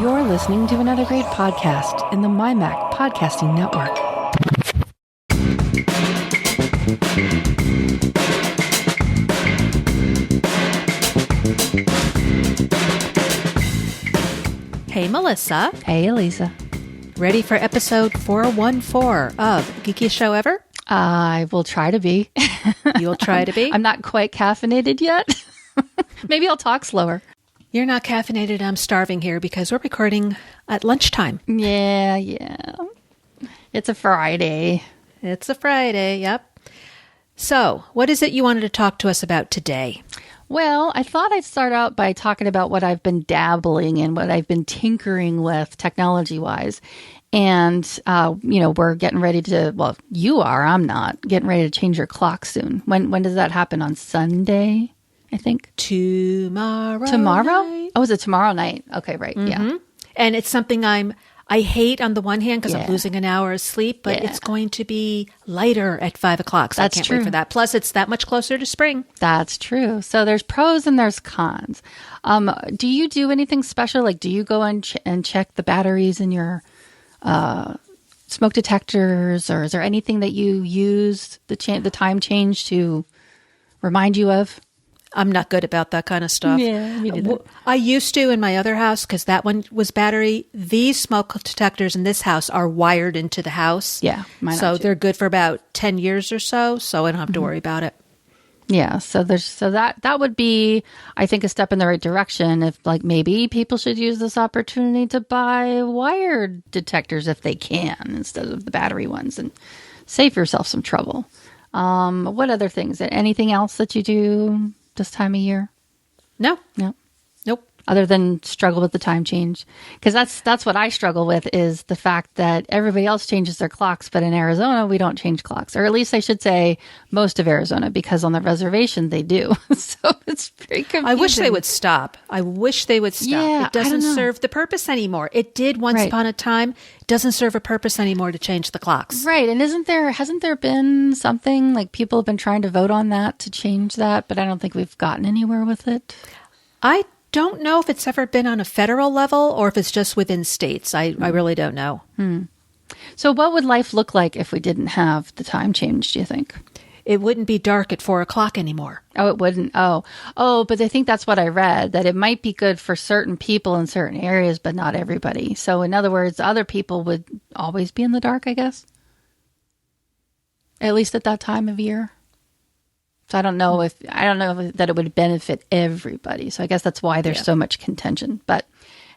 You're listening to another great podcast in the MyMac Podcasting Network. Hey, Melissa. Hey, Elisa. Ready for episode 414 of Geekiest Show Ever? I will try to be. You'll try to be? I'm not quite caffeinated yet. Maybe I'll talk slower. You're not caffeinated. I'm starving here because we're recording at lunchtime. Yeah. It's a Friday. It's a Friday, yep. So, what is it you wanted to talk to us about today? Well, I thought I'd start out by talking about what I've been dabbling in, what I've been tinkering with technology-wise. And, we're getting ready to, well, you are, I'm not, getting ready to change your clock soon. When does that happen? On Sunday, I think? Tomorrow night. Oh, is it tomorrow night? Okay, right, yeah. And it's something I hate on the one hand because I'm losing an hour of sleep, but it's going to be lighter at 5 o'clock. So That's I can't true. wait for that. Plus, it's that much closer to spring. That's true. So there's pros and there's cons. Do you do anything special? Like, do you go and check the batteries in your smoke detectors, or is there anything that you use the time change to remind you of? I'm not good about that kind of stuff. Yeah, me neither. I used to in my other house because that one was battery. These smoke detectors in this house are wired into the house. Yeah, mine so are too. they're good for about 10 years or so I don't have to worry about it. Yeah, so that would be, I think, a step in the right direction. If maybe people should use this opportunity to buy wired detectors if they can instead of the battery ones and save yourself some trouble. What other things? Anything else that you do this time of year? No. Nope. Other than struggle with the time change. Because that's what I struggle with, is the fact that everybody else changes their clocks, but in Arizona, we don't change clocks. Or at least I should say most of Arizona, because on the reservation, they do. So it's very confusing. I wish they would stop. Yeah, it doesn't I don't know. serve the purpose anymore. It did once upon a time. It doesn't serve a purpose anymore to change the clocks. Right. And hasn't there been something like people have been trying to vote on that to change that, but I don't think we've gotten anywhere with it. I don't know if it's ever been on a federal level or if it's just within states. I really don't know. So what would life look like if we didn't have the time change, do you think? It wouldn't be dark at 4 o'clock anymore. Oh, it wouldn't. Oh, but I think that's what I read, that it might be good for certain people in certain areas, but not everybody. So in other words, other people would always be in the dark, I guess. At least at that time of year. So I don't know if that it would benefit everybody. So I guess that's why there's so much contention. But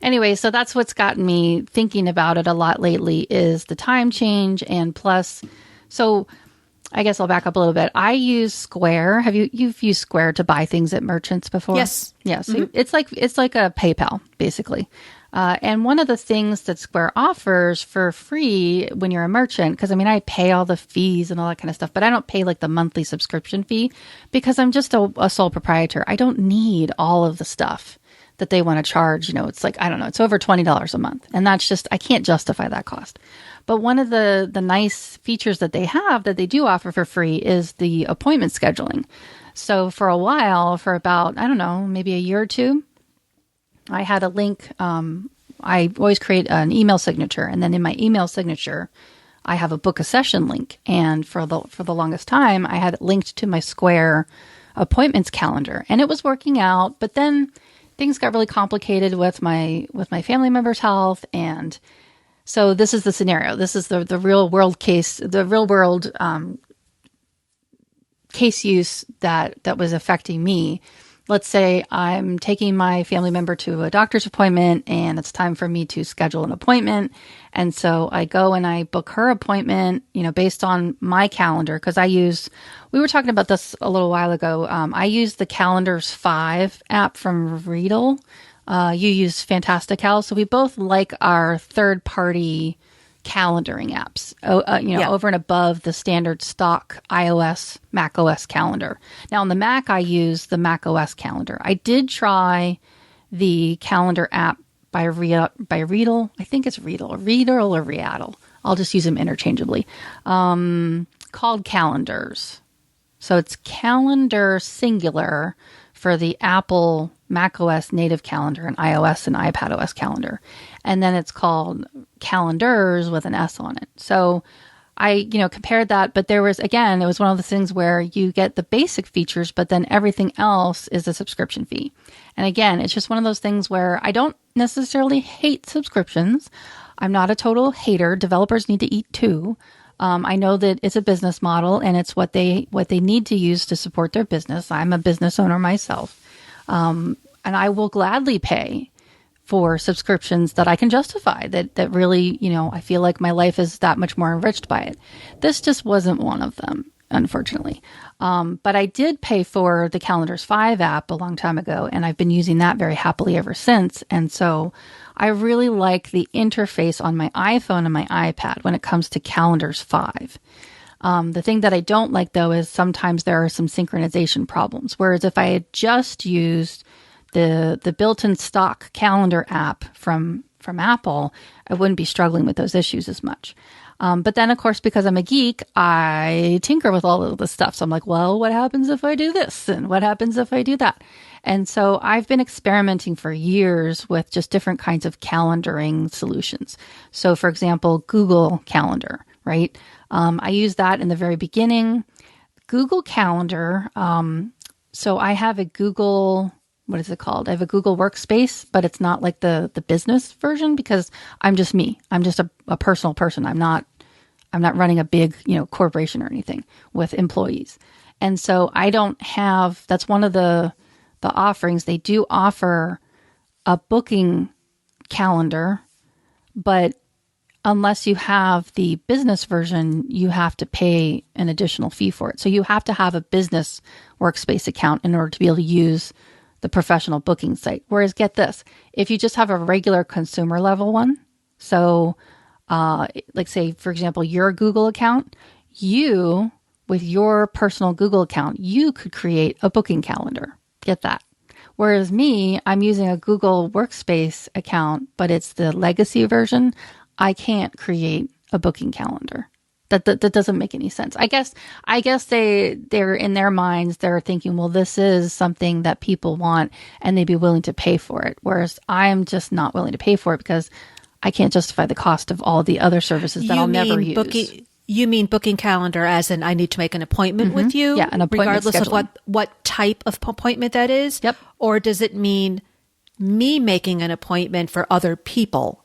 anyway, so that's what's gotten me thinking about it a lot lately, is the time change. And plus, so I guess I'll back up a little bit. I use Square. You've used Square to buy things at merchants before? Yes. Yeah. So it's like a PayPal, basically. And one of the things that Square offers for free when you're a merchant, because I pay all the fees and all that kind of stuff, but I don't pay like the monthly subscription fee because I'm just a sole proprietor. I don't need all of the stuff that they want to charge. It's like, I don't know, it's over $20 a month. And that's just, I can't justify that cost. But one of the nice features that they have that they do offer for free is the appointment scheduling. So for a while, for about, I don't know, maybe a year or two, I had a link. I always create an email signature, and then in my email signature, I have a book a session link. And for the longest time, I had it linked to my Square appointments calendar, and it was working out. But then things got really complicated with my family member's health, and so this is the scenario. This is the real world case, the real world case use that was affecting me. Let's say I'm taking my family member to a doctor's appointment and it's time for me to schedule an appointment. And so I go and I book her appointment, based on my calendar. Cause we were talking about this a little while ago. I use the Calendars 5 app from Riedel. You use Fantastical. So we both like our third party calendaring apps, over and above the standard stock iOS, Mac OS calendar. Now on the Mac, I use the Mac OS calendar. I did try the calendar app by Riedel. I think it's Riedel or Riedel. I'll just use them interchangeably. Called Calendars. So it's calendar singular for the Apple macOS native calendar and iOS and iPadOS calendar. And then it's called calendars with an S on it. So I, compared that, but there was, again, it was one of those things where you get the basic features, but then everything else is a subscription fee. And again, it's just one of those things where I don't necessarily hate subscriptions. I'm not a total hater. Developers need to eat too. I know that it's a business model and it's what they need to use to support their business. I'm a business owner myself. And I will gladly pay for subscriptions that I can justify, that really, I feel like my life is that much more enriched by it. This just wasn't one of them, unfortunately. But I did pay for the Calendars 5 app a long time ago, and I've been using that very happily ever since. And so I really like the interface on my iPhone and my iPad when it comes to Calendars 5. The thing that I don't like, though, is sometimes there are some synchronization problems. Whereas if I had just used the built-in stock calendar app from Apple, I wouldn't be struggling with those issues as much. But then, of course, because I'm a geek, I tinker with all of this stuff. So I'm like, well, what happens if I do this? And what happens if I do that? And so I've been experimenting for years with just different kinds of calendaring solutions. So, for example, Google Calendar, right? I used that in the very beginning. Google Calendar. So I have a Google, what is it called? I have a Google Workspace, but it's not like the business version because I'm just me. I'm just a personal person. I'm not running a big, corporation or anything with employees. And so I don't have, that's one of the offerings. They do offer a booking calendar, but unless you have the business version, you have to pay an additional fee for it. So you have to have a business workspace account in order to be able to use the professional booking site. Whereas get this, if you just have a regular consumer level one, so like say, for example, your Google account, you, with your personal Google account, you could create a booking calendar. Get that. Whereas me, I'm using a Google Workspace account, but it's the legacy version. I can't create a booking calendar. That doesn't make any sense. I guess they're in their minds, they're thinking, well, this is something that people want and they'd be willing to pay for it. Whereas I'm just not willing to pay for it because I can't justify the cost of all the other services that I'll never use. You mean booking calendar as in I need to make an appointment with you? Yeah, an appointment regardless scheduling. of what type of appointment that is? Yep. Or does it mean me making an appointment for other people?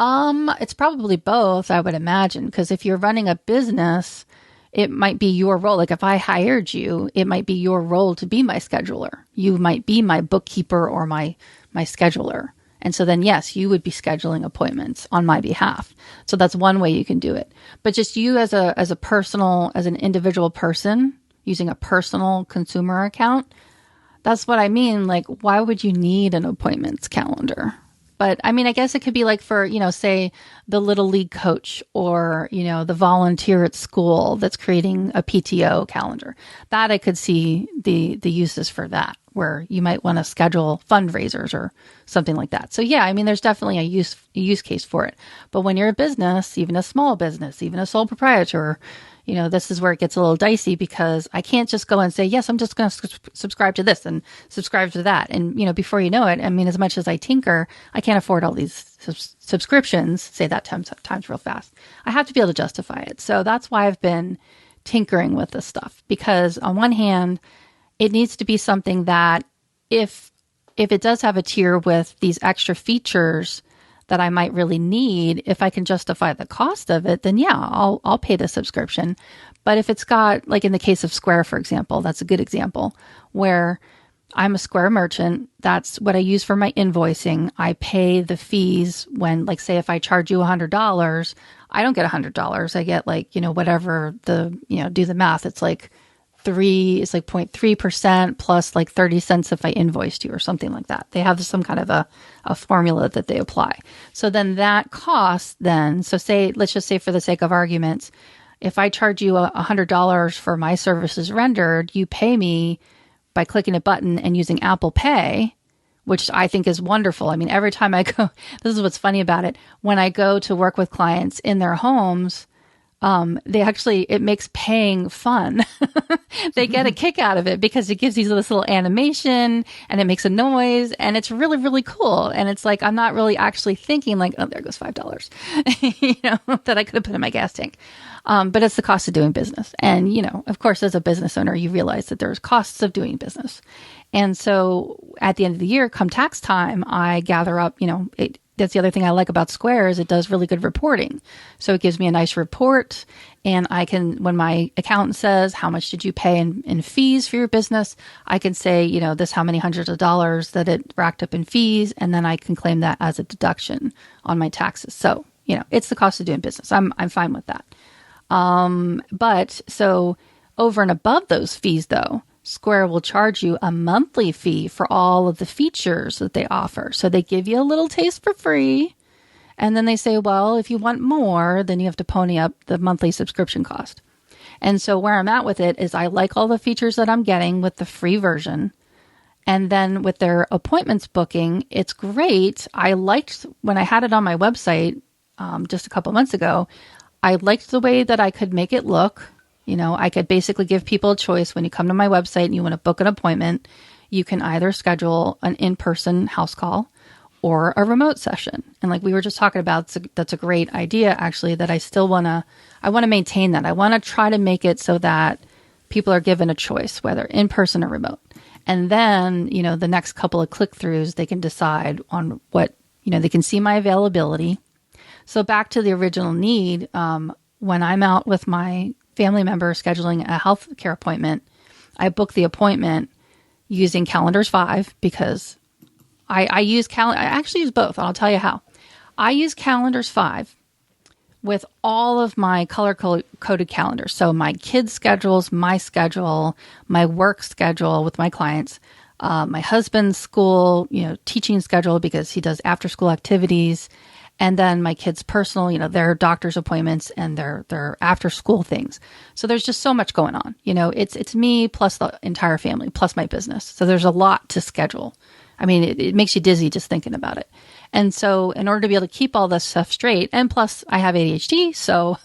It's probably both, I would imagine, because if you're running a business, it might be your role. Like if I hired you, it might be your role to be my scheduler. You might be my bookkeeper or my scheduler. And so then, yes, you would be scheduling appointments on my behalf. So that's one way you can do it. But just you as an individual person using a personal consumer account, that's what I mean. Like, why would you need an appointments calendar? But I mean, I guess it could be like for, say the little league coach or, the volunteer at school that's creating a PTO calendar. That I could see the uses for that, where you might want to schedule fundraisers or something like that. So yeah, I mean, there's definitely a use case for it. But when you're a business, even a small business, even a sole proprietor, this is where it gets a little dicey because I can't just go and say, yes, I'm just going to subscribe to this and subscribe to that. And, before you know it, I mean, as much as I tinker, I can't afford all these subscriptions, say that times real fast. I have to be able to justify it. So that's why I've been tinkering with this stuff, because on one hand, it needs to be something that if it does have a tier with these extra features that I might really need, if I can justify the cost of it, then yeah, I'll pay the subscription. But if it's got, like in the case of Square, for example, that's a good example where I'm a Square merchant. That's what I use for my invoicing. I pay the fees when, like, say if I charge you $100, I don't get $100. I get whatever do the math. It's like 0.3% plus like 30 cents if I invoiced you or something like that. They have some kind of a formula that they apply. So then that cost let's just say for the sake of arguments, if I charge you $100 for my services rendered, you pay me by clicking a button and using Apple Pay, which I think is wonderful. I mean, every time I go, this is what's funny about it. When I go to work with clients in their homes, it makes paying fun. They get a kick out of it because it gives you this little animation and it makes a noise and it's really, really cool. And it's like, I'm not really actually thinking like, oh, there goes $5, that I could have put in my gas tank. But it's the cost of doing business. And, of course, as a business owner, you realize that there's costs of doing business. And so at the end of the year, come tax time, I gather up, that's the other thing I like about Square is it does really good reporting. So it gives me a nice report and I can, when my accountant says, how much did you pay in fees for your business? I can say, this how many hundreds of dollars that it racked up in fees. And then I can claim that as a deduction on my taxes. So, it's the cost of doing business. I'm fine with that. But so over and above those fees though, Square will charge you a monthly fee for all of the features that they offer. So they give you a little taste for free. And then they say, well, if you want more, then you have to pony up the monthly subscription cost. And so where I'm at with it is I like all the features that I'm getting with the free version. And then with their appointments booking, it's great. I liked when I had it on my website just a couple months ago, I liked the way that I could make it look. I could basically give people a choice. When you come to my website and you want to book an appointment, you can either schedule an in-person house call or a remote session. And like we were just talking about, that's a great idea, actually, that I want to maintain that. I want to try to make it so that people are given a choice, whether in person or remote. And then, the next couple of click-throughs, they can decide on what, they can see my availability. So back to the original need, when I'm out with my family member scheduling a healthcare appointment, I book the appointment using Calendars 5 because I actually use both. I'll tell you how. I use Calendars 5 with all of my color-coded calendars. So my kids' schedules, my schedule, my work schedule with my clients, my husband's school, teaching schedule because he does after-school activities, and then my kids' personal, their doctor's appointments and their after-school things. So there's just so much going on. It's me plus the entire family plus my business. So there's a lot to schedule. I mean, it makes you dizzy just thinking about it. And so in order to be able to keep all this stuff straight, and plus I have ADHD, so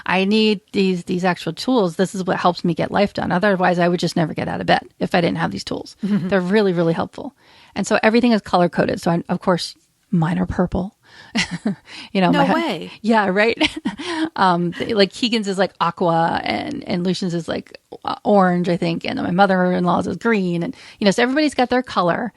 I need these actual tools. This is what helps me get life done. Otherwise, I would just never get out of bed if I didn't have these tools. Mm-hmm. They're really, really helpful. And so everything is color-coded. So of course, mine are purple. No way. Yeah, right. Like Keegan's is like aqua and Lucian's is like orange, I think. And then my mother-in-law's is green. And, so everybody's got their color.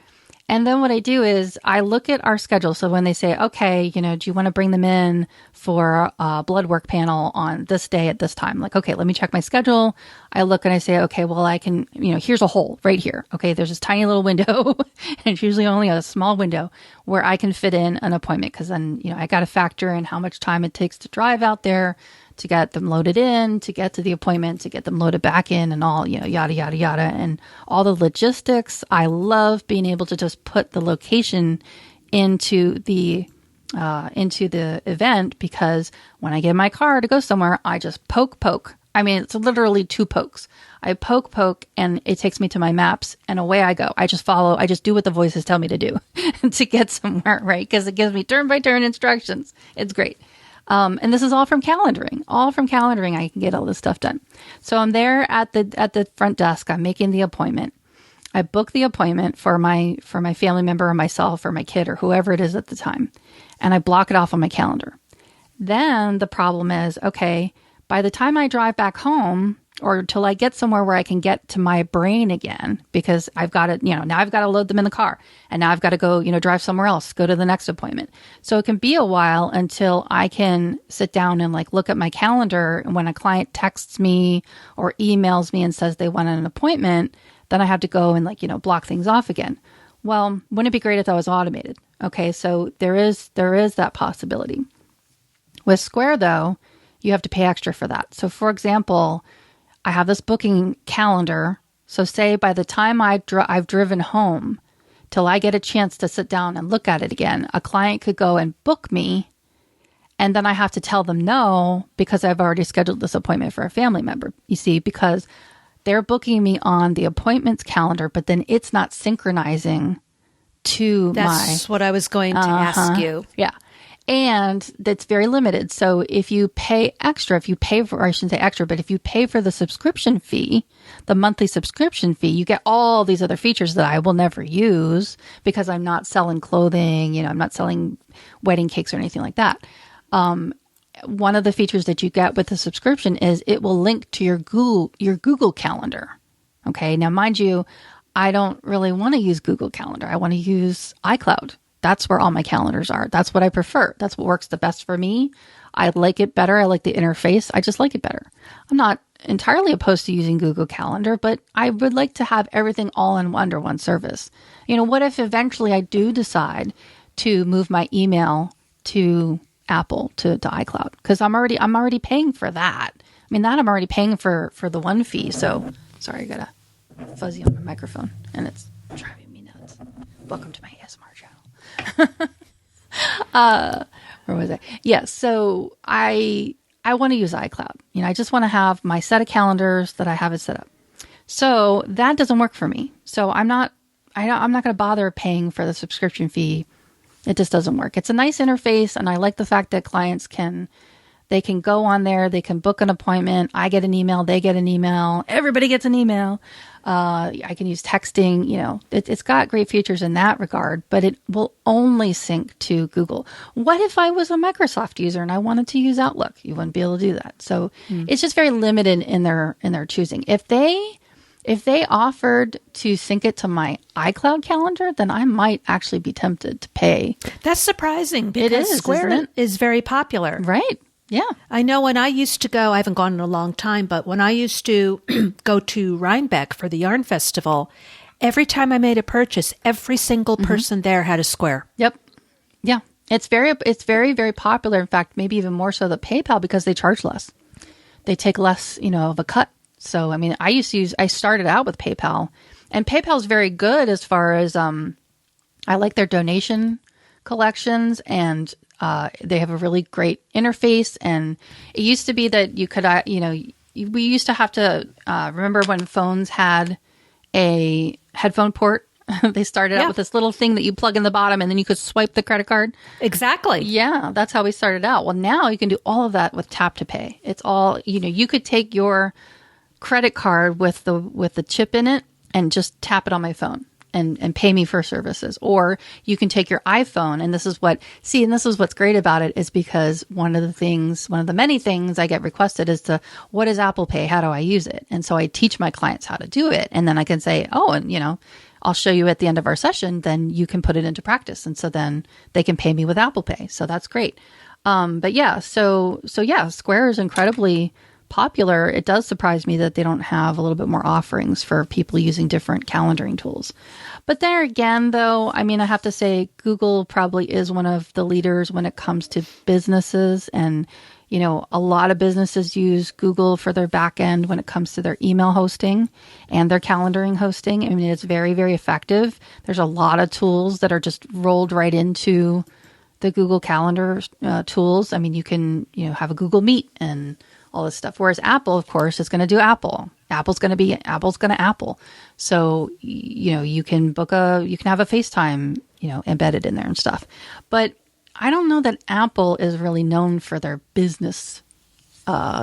And then what I do is I look at our schedule. So when they say, okay, do you want to bring them in for a blood work panel on this day at this time? Like, okay, let me check my schedule. I look and I say, okay, well, I can, here's a hole right here. Okay, there's this tiny little window. And it's usually only a small window where I can fit in an appointment. Because then, I got to factor in how much time it takes to drive out there, to get them loaded in, to get to the appointment, to get them loaded back in and all, yada, yada, yada. And all the logistics. I love being able to just put the location into the event, because when I get in my car to go somewhere, I just poke. I mean, it's literally 2 pokes. I poke, and it takes me to my maps, and away I go. I just follow. I just do what the voices tell me to do to get somewhere, right? Because it gives me turn-by-turn instructions. It's great. And this is all from calendaring. I can get all this stuff done. So I'm there at the front desk. I'm making the appointment. I book the appointment for my family member or myself or my kid or whoever it is at the time. And I block it off on my calendar. Then the problem is, okay, by the time I drive back home or till I get somewhere where I can get to my brain again, because I've got to, now I've got to load them in the car and now I've got to go, drive somewhere else, go to the next appointment. So it can be a while until I can sit down and like look at my calendar. And when a client texts me or emails me and says they want an appointment, then I have to go and like, block things off again. Well, wouldn't it be great if that was automated? Okay. So there is that possibility. With Square though, you have to pay extra for that. So for example, I have this booking calendar. So say by the time I've driven home till I get a chance to sit down and look at it again, a client could go and book me. And then I have to tell them no, because I've already scheduled this appointment for a family member. You see, because they're booking me on the appointments calendar, but then it's not synchronizing to That's what I was going to ask you. Yeah. And that's very limited. So if you pay extra, or I shouldn't say extra, but if you pay for the subscription fee, the monthly subscription fee, you get all these other features that I will never use because I'm not selling clothing, I'm not selling wedding cakes or anything like that. One of the features that you get with the subscription is it will link to your Google Calendar. Okay. Now, mind you, I don't really want to use Google Calendar. I want to use iCloud. That's where all my calendars are. That's what I prefer. That's what works the best for me. I like it better. I like the interface. I just like it better. I'm not entirely opposed to using Google Calendar, but I would like to have everything all under one service. What if eventually I do decide to move my email to Apple, to iCloud? Because I'm already paying for that. That I'm already paying for the one fee. So, sorry, I got a fuzzy on my microphone, and it's driving me nuts. Welcome to my ASMR channel. Where was I? Yeah, so I want to use iCloud. I just want to have my set of calendars that I have it set up. So that doesn't work for me. So I'm not going to bother paying for the subscription fee. It just doesn't work. It's a nice interface, and I like the fact that clients can go on there, they can book an appointment. I get an email, they get an email, everybody gets an email. I can use texting, it's got great features in that regard, but it will only sync to Google. What if I was a Microsoft user and I wanted to use Outlook? You wouldn't be able to do that. So it's just very limited in their choosing. If they offered to sync it to my iCloud calendar, then I might actually be tempted to pay. That's surprising because Square is very popular. Right. Yeah. I know when I used to go, I haven't gone in a long time, but when I used to go to Rhinebeck for the Yarn Festival, every time I made a purchase, every single person there had a Square. Yep. Yeah. It's very, very popular. In fact, maybe even more so than PayPal because they charge less. They take less, of a cut. So, I started out with PayPal, and PayPal is very good as far as, I like their donation collections, and they have a really great interface. And it used to be that you could, we used to have to remember when phones had a headphone port. They started out with this little thing that you plug in the bottom, and then you could swipe the credit card. Exactly. Yeah, that's how we started out. Well, now you can do all of that with tap to pay. It's all, you could take your credit card with the chip in it and just tap it on my phone and pay me for services. Or you can take your iPhone, and this is what's great about it is because one of the many things I get requested is what is Apple Pay? How do I use it? And so I teach my clients how to do it. And then I can say, I'll show you at the end of our session, then you can put it into practice. And so then they can pay me with Apple Pay. So that's great. But yeah, so yeah, Square is incredibly popular. It does surprise me that they don't have a little bit more offerings for people using different calendaring tools. But there again, though, I have to say Google probably is one of the leaders when it comes to businesses. And, a lot of businesses use Google for their back end when it comes to their email hosting and their calendaring hosting. It's very, very effective. There's a lot of tools that are just rolled right into the Google Calendar tools. You can, have a Google Meet and all this stuff. Whereas Apple, of course, is going to do Apple. Apple's going to Apple. So, you can have a FaceTime, embedded in there and stuff. But I don't know that Apple is really known for their business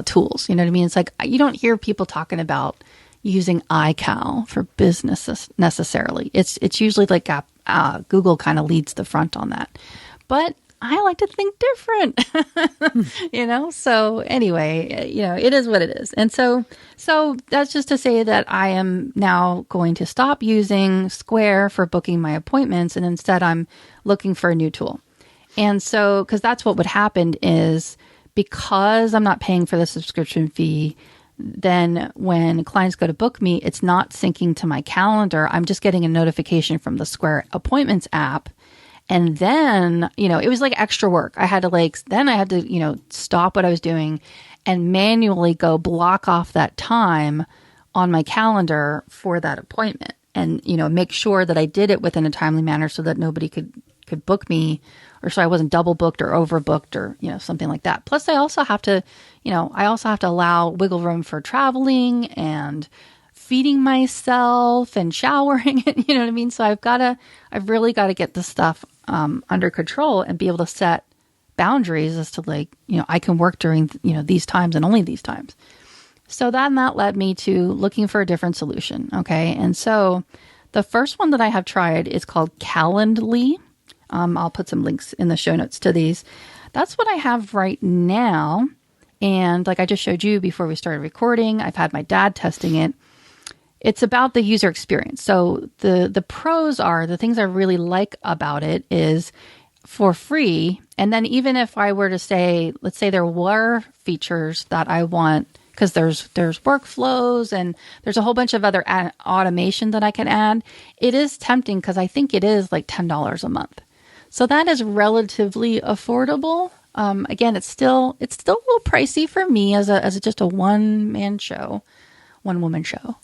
tools. You know what I mean? It's like, you don't hear people talking about using iCal for business necessarily. It's usually like Google kind of leads the front on that. But I like to think different, So anyway, it is what it is. And so that's just to say that I am now going to stop using Square for booking my appointments. And instead I'm looking for a new tool. And so, because that's what would happen is because I'm not paying for the subscription fee, then when clients go to book me, it's not syncing to my calendar. I'm just getting a notification from the Square Appointments app. And then, it was like extra work. I had to stop what I was doing and manually go block off that time on my calendar for that appointment and, make sure that I did it within a timely manner so that nobody could book me or so I wasn't double booked or overbooked or, something like that. Plus I also have to allow wiggle room for traveling and feeding myself and showering, you know what I mean? So I've really got to get this stuff under control and be able to set boundaries as to like, I can work during, these times and only these times. So then that led me to looking for a different solution. Okay. And so the first one that I have tried is called Calendly. I'll put some links in the show notes to these. That's what I have right now. And like I just showed you before we started recording, I've had my dad testing it. It's about the user experience. So the pros are, the things I really like about it is for free. And then even if I were to say, let's say there were features that I want, because there's workflows and there's a whole bunch of other automation that I can add. It is tempting because I think it is like $10 a month. So that is relatively affordable. Again, it's still a little pricey for me as just a one woman show.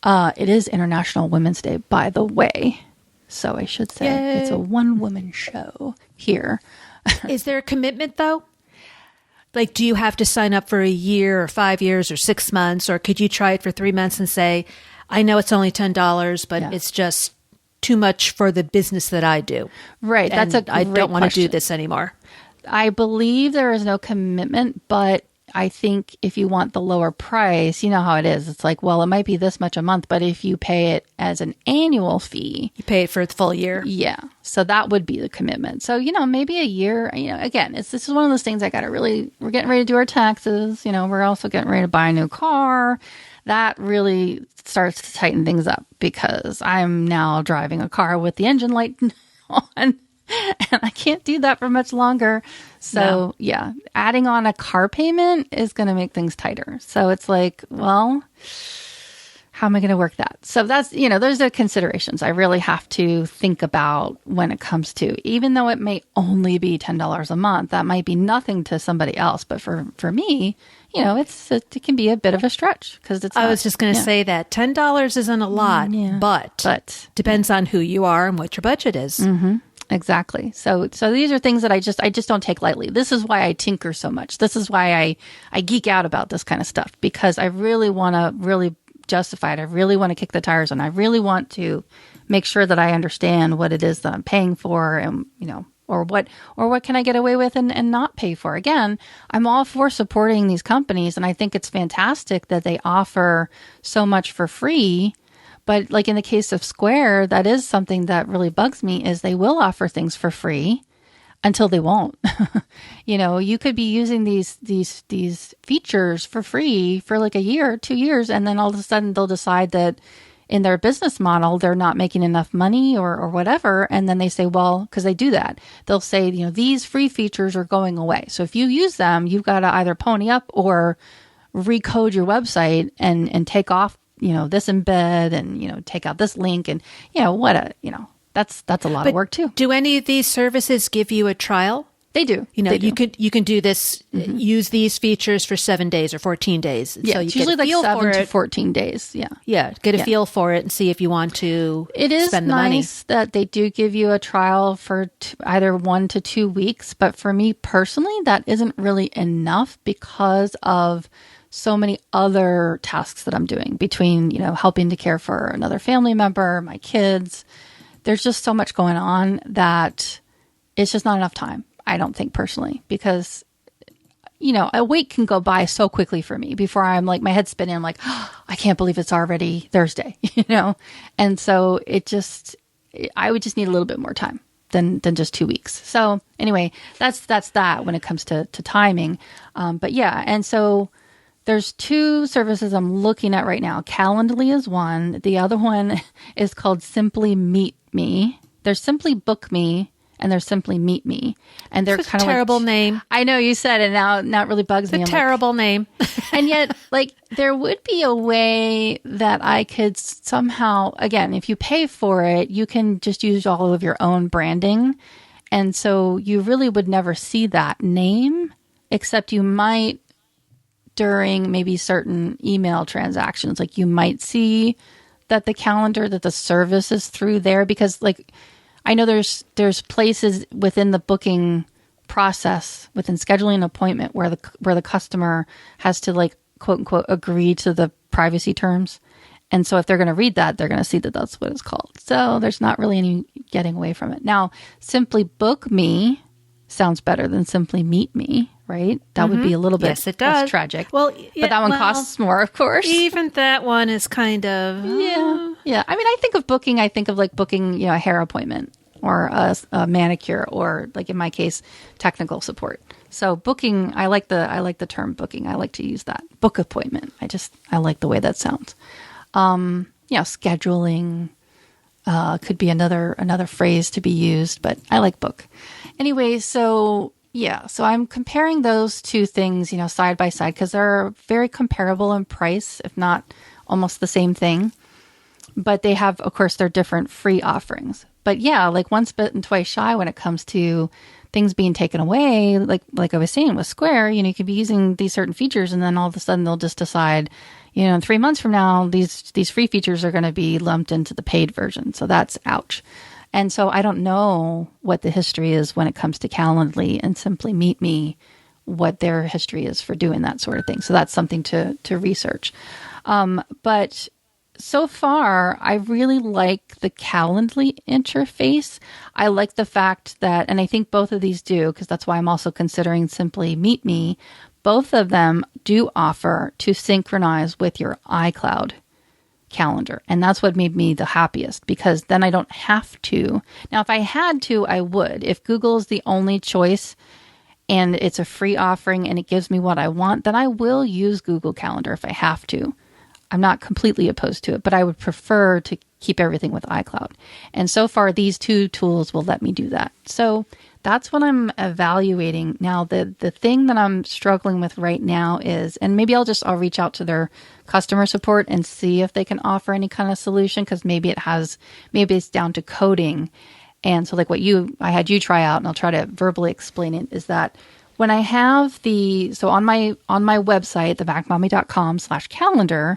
It is International Women's Day, by the way. So I should say Yay. It's a one woman show here. Is there a commitment though? Like, do you have to sign up for a year or 5 years or 6 months, or could you try it for 3 months and say, I know it's only $10, but it's just too much for the business that I do. Right. And that's I don't want to do this anymore. I believe there is no commitment, but I think if you want the lower price, you know how it is. It's like, well, it might be this much a month, but if you pay it as an annual fee, you pay it for the full year. Yeah. So that would be the commitment. So, maybe a year, again, this is one of those things we're getting ready to do our taxes. We're also getting ready to buy a new car. That really starts to tighten things up because I'm now driving a car with the engine light on. And I can't do that for much longer. So, yeah, adding on a car payment is going to make things tighter. So it's like, well, how am I going to work that? So that's, those are considerations I really have to think about when it comes to, even though it may only be $10 a month, that might be nothing to somebody else. But for me, it can be a bit of a stretch because I was just going to say that $10 isn't a lot, but depends on who you are and what your budget is. Mm-hmm. Exactly. So these are things that I just don't take lightly. This is why I tinker so much. This is why I geek out about this kind of stuff, because I really want to really justify it. I really want to kick the tires on. I really want to make sure that I understand what it is that I'm paying for, and or what can I get away with and not pay for. Again, I'm all for supporting these companies, and I think it's fantastic that they offer so much for free. But like in the case of Square, that is something that really bugs me, is they will offer things for free until they won't. You could be using these features for free for like a year, 2 years, and then all of a sudden they'll decide that in their business model, they're not making enough money or whatever. And then they say, well, because they do that, they'll say, these free features are going away. So if you use them, you've got to either pony up or recode your website and take off this embed and, take out this link and, that's a lot of work too. Do any of these services give you a trial? They do. You can do this, use these features for 7 days or 14 days. Yeah, so you it's usually like 7 to 14 days. Yeah. Yeah. Get a feel for it and see if you want to spend the money. It is nice that they do give you a trial for either 1 to 2 weeks. But for me personally, that isn't really enough because of so many other tasks that I'm doing between, helping to care for another family member, my kids. There's just so much going on that it's just not enough time, I don't think personally, because, a week can go by so quickly for me before I'm like, my head's spinning. I'm like, oh, I can't believe it's already Thursday, And so I would just need a little bit more time than just 2 weeks. So anyway, that's that when it comes to timing. But yeah. And so there's 2 services I'm looking at right now. Calendly is one. The other one is called Simply Meet Me. There's Simply Book Me and there's Simply Meet Me. And they're kind of terrible name. I know you said it. Now it really bugs me. It's a terrible name. And yet, there would be a way that I could somehow, again, if you pay for it, you can just use all of your own branding. And so you really would never see that name, except you might during maybe certain email transactions. Like you might see that the calendar, that the service is through there, because I know there's places within the booking process, within scheduling an appointment, where the customer has to quote unquote agree to the privacy terms. And so if they're going to read that, they're going to see that that's what it's called. So there's not really any getting away from it. Now, Simply Book Me sounds better than Simply Meet Me, right? That would be a little bit Yes, it does. less tragic. Well, but that one costs more, of course. Even that one is kind of... Yeah. I mean, I think of booking, like booking, a hair appointment or a manicure, or like in my case, technical support. So booking, I like the term booking. I like to use that. Book appointment. I like the way that sounds. Scheduling could be another phrase to be used, but I like book. Anyway, so I'm comparing those two things, side by side, because they're very comparable in price, if not almost the same thing. But they have, of course, their different free offerings. But yeah, like once bitten, twice shy when it comes to things being taken away. Like I was saying with Square, you could be using these certain features, and then all of a sudden they'll just decide, in 3 months from now, these free features are going to be lumped into the paid version. So that's ouch. And so I don't know what the history is when it comes to Calendly and Simply Meet Me, what their history is for doing that sort of thing. So that's something to research. But so far, I really like the Calendly interface. I like the fact that, and I think both of these do, because that's why I'm also considering Simply Meet Me, both of them do offer to synchronize with your iCloud calendar. And that's what made me the happiest, because then I don't have to. Now, if I had to, I would. If Google is the only choice and it's a free offering and it gives me what I want, then I will use Google Calendar if I have to. I'm not completely opposed to it, but I would prefer to keep everything with iCloud. And so far, these two tools will let me do that. So that's what I'm evaluating. Now, the thing that I'm struggling with right now is, and maybe I'll reach out to their customer support and see if they can offer any kind of solution, because maybe it's down to coding. And so like I had you try out, and I'll try to verbally explain it, is that when I have on my website, themacmommy.com/calendar,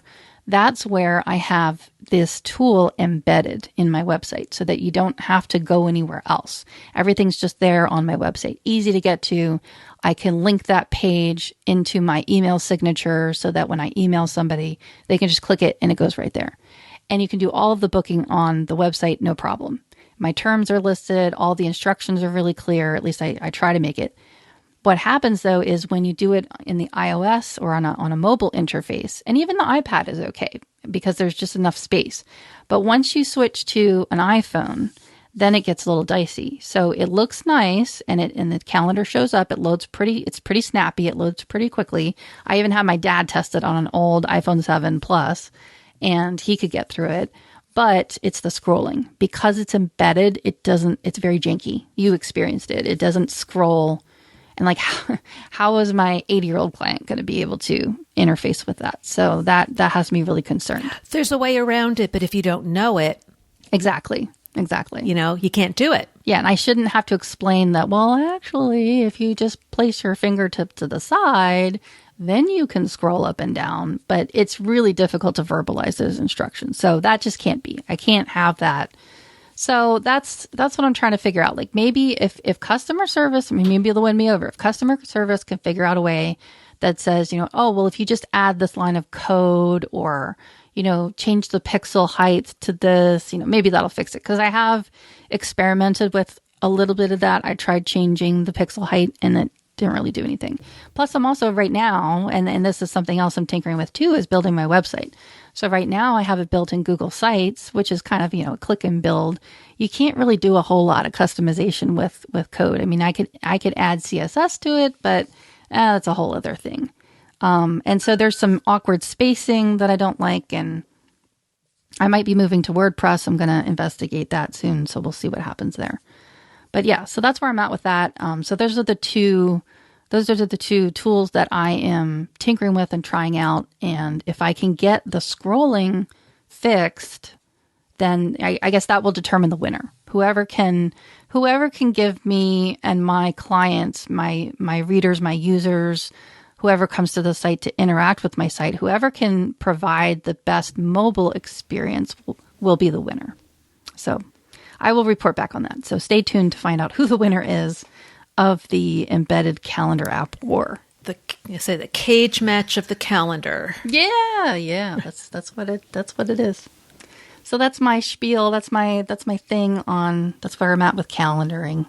that's where I have this tool embedded in my website so that you don't have to go anywhere else. Everything's just there on my website. Easy to get to. I can link that page into my email signature so that when I email somebody, they can just click it and it goes right there. And you can do all of the booking on the website, no problem. My terms are listed. All the instructions are really clear. At least I try to make it. What happens, though, is when you do it in the iOS or on a mobile interface, and even the iPad is okay because there's just enough space. But once you switch to an iPhone, then it gets a little dicey. So it looks nice, and the calendar shows up. It's pretty snappy. It loads pretty quickly. I even had my dad test it on an old iPhone 7 Plus, and he could get through it. But it's the scrolling. Because it's embedded, it's very janky. You experienced it. It doesn't scroll. And like, how is my 80-year-old client going to be able to interface with that? So that has me really concerned. There's a way around it, but if you don't know it. Exactly. You can't do it. Yeah, and I shouldn't have to explain that, well, actually, if you just place your fingertip to the side, then you can scroll up and down. But it's really difficult to verbalize those instructions. So that just can't be. I can't have that. So that's what I'm trying to figure out. Like maybe if customer service, maybe they'll win me over. If customer service can figure out a way that says, if you just add this line of code or, change the pixel height to this, maybe that'll fix it. Because I have experimented with a little bit of that. I tried changing the pixel height and it didn't really do anything. Plus, I'm also right now, and this is something else I'm tinkering with too, is building my website. So right now I have it built in Google Sites, which is kind of, a click and build. You can't really do a whole lot of customization with code. I mean, I could add CSS to it, but that's a whole other thing. And so there's some awkward spacing that I don't like, and I might be moving to WordPress. I'm going to investigate that soon, so we'll see what happens there. But yeah, so that's where I'm at with that. So those are the two tools that I am tinkering with and trying out. And if I can get the scrolling fixed, then I guess that will determine the winner. Whoever can give me and my clients, my readers, my users, whoever comes to the site to interact with my site, whoever can provide the best mobile experience will be the winner. So I will report back on that. So stay tuned to find out who the winner is of the embedded calendar app war. The cage match of the calendar. Yeah. That's what it is. So that's my spiel. That's my thing on. That's where I'm at with calendaring.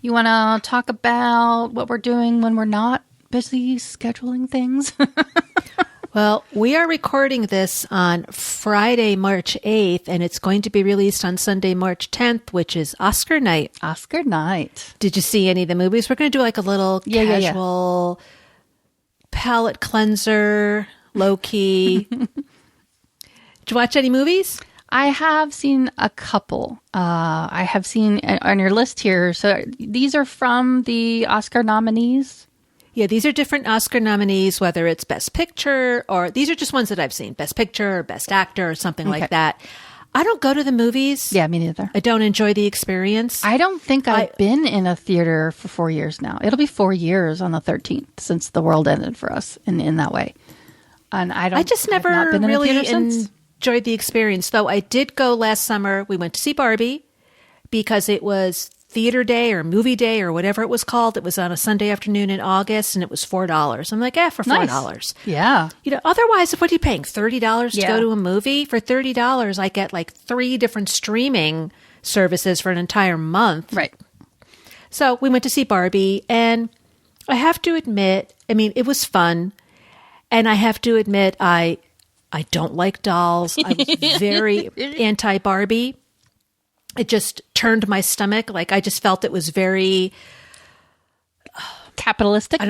You want to talk about what we're doing when we're not busy scheduling things? Well, we are recording this on Friday, March 8th, and it's going to be released on Sunday, March 10th, which is Oscar night. Oscar night. Did you see any of the movies? We're going to do like a little casual palate cleanser, low-key. Did you watch any movies? I have seen a couple. I have seen on your list here. So these are from the Oscar nominees. Yeah, these are different Oscar nominees, whether it's Best Picture or these are just ones that I've seen. Best Picture or Best Actor or something like that. I don't go to the movies. Yeah, me neither. I don't enjoy the experience. I don't think I've been in a theater for 4 years now. It'll be 4 years on the 13th since the world ended for us in that way. And I just never not been really in a theater since. Enjoyed the experience, though. I did go last summer. We went to see Barbie because it was theater day or movie day or whatever it was called. It was on a Sunday afternoon in August, and it was $4. I'm like, for $4. Nice. Yeah. Otherwise, what are you paying? $30 to go to a movie? For $30, I get like 3 different streaming services for an entire month. Right. So we went to see Barbie, and I have to admit, it was fun. And I have to admit, I don't like dolls. I was very anti-Barbie. It just turned my stomach. Like, I just felt it was very... capitalistic?